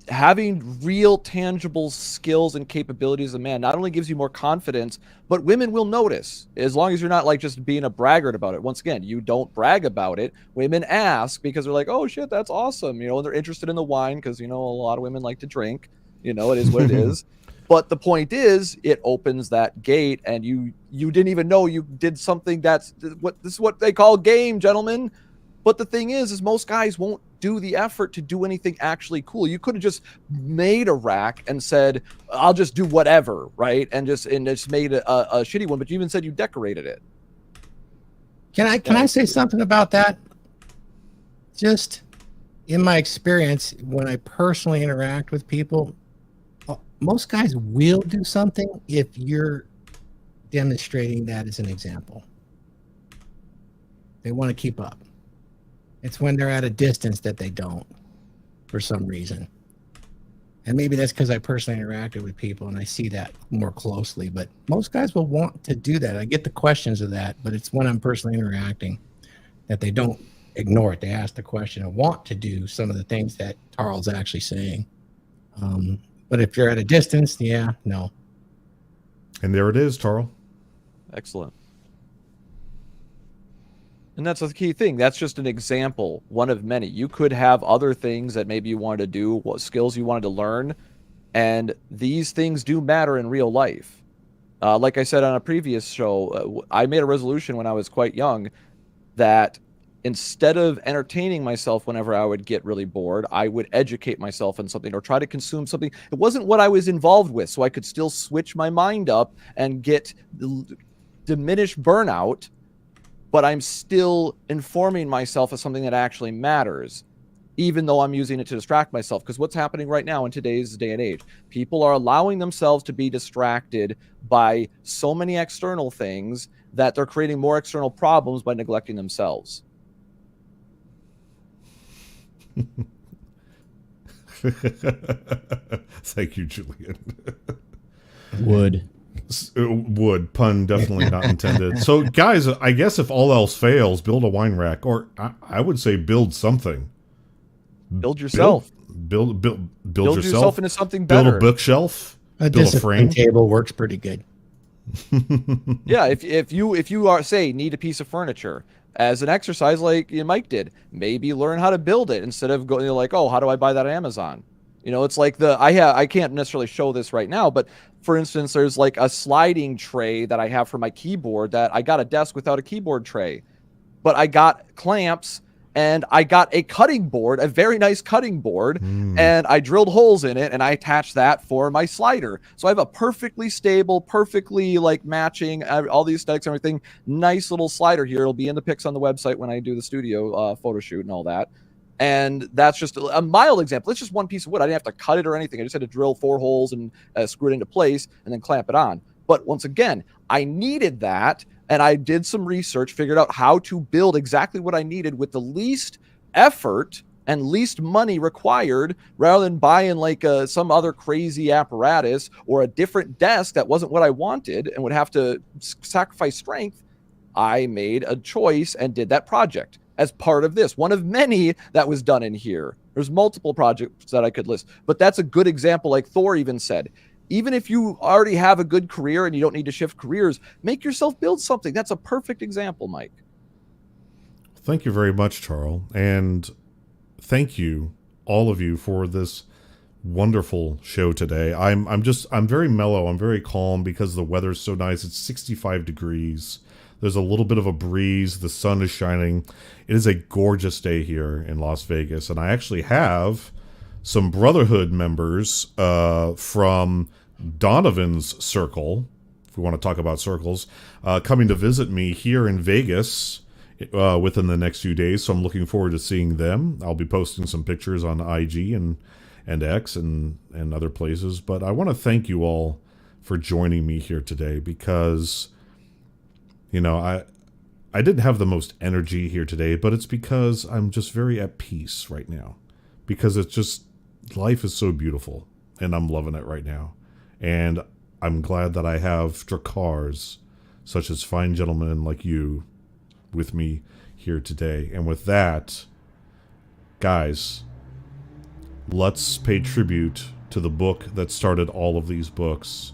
having real tangible skills and capabilities as a man not only gives you more confidence, but women will notice, as long as you're not like just being a braggart about it. Once again, you don't brag about it. Women ask because they're like, "Oh shit, that's awesome," you know, and they're interested in the wine because, you know, a lot of women like to drink, you know, it is what it is. But the point is, it opens that gate, and you didn't even know you did something. This is what they call game, gentlemen. But the thing is most guys won't do the effort to do anything actually cool. You could have just made a rack and said, "I'll just do whatever," right? And just made a shitty one. But you even said you decorated it. Can I say something about that? Just in my experience, when I personally interact with people, most guys will do something if you're demonstrating that as an example. They want to keep up. It's when they're at a distance that they don't, for some reason. And maybe that's because I personally interacted with people and I see that more closely. But most guys will want to do that. I get the questions of that, but it's when I'm personally interacting that they don't ignore it. They ask the question and want to do some of the things that Tarl's actually saying. But if you're at a distance, yeah, no. And there it is, Tarl. Excellent. And that's the key thing. That's just an example, one of many. You could have other things that maybe you wanted to do, what skills you wanted to learn, and these things do matter in real life. Like I said on a previous show, I made a resolution when I was quite young that instead of entertaining myself whenever I would get really bored, I would educate myself in something or try to consume something. It wasn't what I was involved with, so I could still switch my mind up and get diminished burnout, but I'm still informing myself of something that actually matters, even though I'm using it to distract myself. Because what's happening right now in today's day and age, people are allowing themselves to be distracted by so many external things that they're creating more external problems by neglecting themselves. Thank you, Julian. Wood, pun definitely not intended. So, guys, I guess if all else fails, build a wine rack, or I would say build something. Build yourself. Build yourself into something better. Build a bookshelf. A build a frame. table works pretty good. Yeah, if you are say need a piece of furniture as an exercise, like Mike did, maybe learn how to build it instead of going like, oh, how do I buy that on Amazon? You know, it's like I can't necessarily show this right now, but for instance, there's like a sliding tray that I have for my keyboard that I got a desk without a keyboard tray, but I got clamps and I got a cutting board, a very nice cutting board, and I drilled holes in it and I attached that for my slider. So I have a perfectly stable, perfectly like matching all the aesthetics and everything, nice little slider here. It'll be in the pics on the website when I do the studio photo shoot and all that. And that's just a mild example. It's just one piece of wood. I didn't have to cut it or anything. I just had to drill 4 holes and screw it into place and then clamp it on. But once again, I needed that. And I did some research, figured out how to build exactly what I needed with the least effort and least money required, rather than buying like some other crazy apparatus or a different desk that wasn't what I wanted and would have to sacrifice strength. I made a choice and did that project as part of this, one of many that was done in here. There's multiple projects that I could list, but that's a good example. Like Thor even said, even if you already have a good career and you don't need to shift careers, make yourself build something. That's a perfect example, Mike. Thank you very much, Charles. And thank you, all of you, for this wonderful show today. I'm very mellow. I'm very calm because the weather's so nice. It's 65 degrees. There's a little bit of a breeze. The sun is shining. It is a gorgeous day here in Las Vegas. And I actually have some Brotherhood members from Donovan's circle, if we want to talk about circles, coming to visit me here in Vegas within the next few days. So I'm looking forward to seeing them. I'll be posting some pictures on IG and X and other places. But I want to thank you all for joining me here today because, you know, I didn't have the most energy here today, but it's because I'm just very at peace right now. Because it's just, life is so beautiful, and I'm loving it right now. And I'm glad that I have Drakars, such as fine gentlemen like you, with me here today. And with that, guys, let's pay tribute to the book that started all of these books,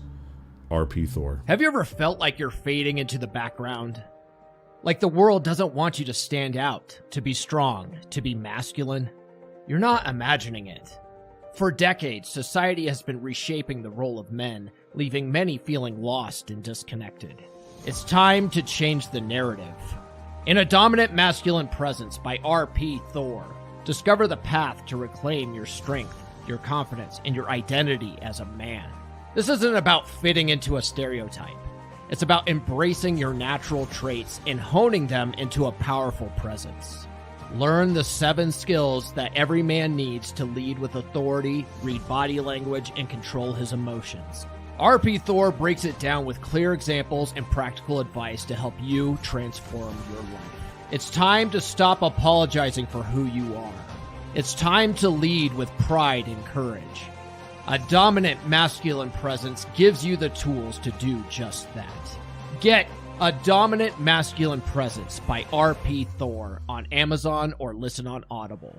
R.P. Thor. Have you ever felt like you're fading into the background? Like the world doesn't want you to stand out, to be strong, to be masculine? You're not imagining it. For decades, society has been reshaping the role of men, leaving many feeling lost and disconnected. It's time to change the narrative. In A Dominant Masculine Presence by R.P. Thor, discover the path to reclaim your strength, your confidence, and your identity as a man. This isn't about fitting into a stereotype. It's about embracing your natural traits and honing them into a powerful presence. Learn the 7 skills that every man needs to lead with authority, read body language, and control his emotions. R.P. Thor breaks it down with clear examples and practical advice to help you transform your life. It's time to stop apologizing for who you are. It's time to lead with pride and courage. A dominant masculine presence gives you the tools to do just that. Get A Dominant Masculine Presence by R.P. Thor on Amazon or listen on Audible.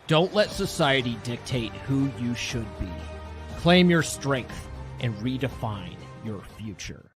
Don't let society dictate who you should be. Claim your strength and redefine your future.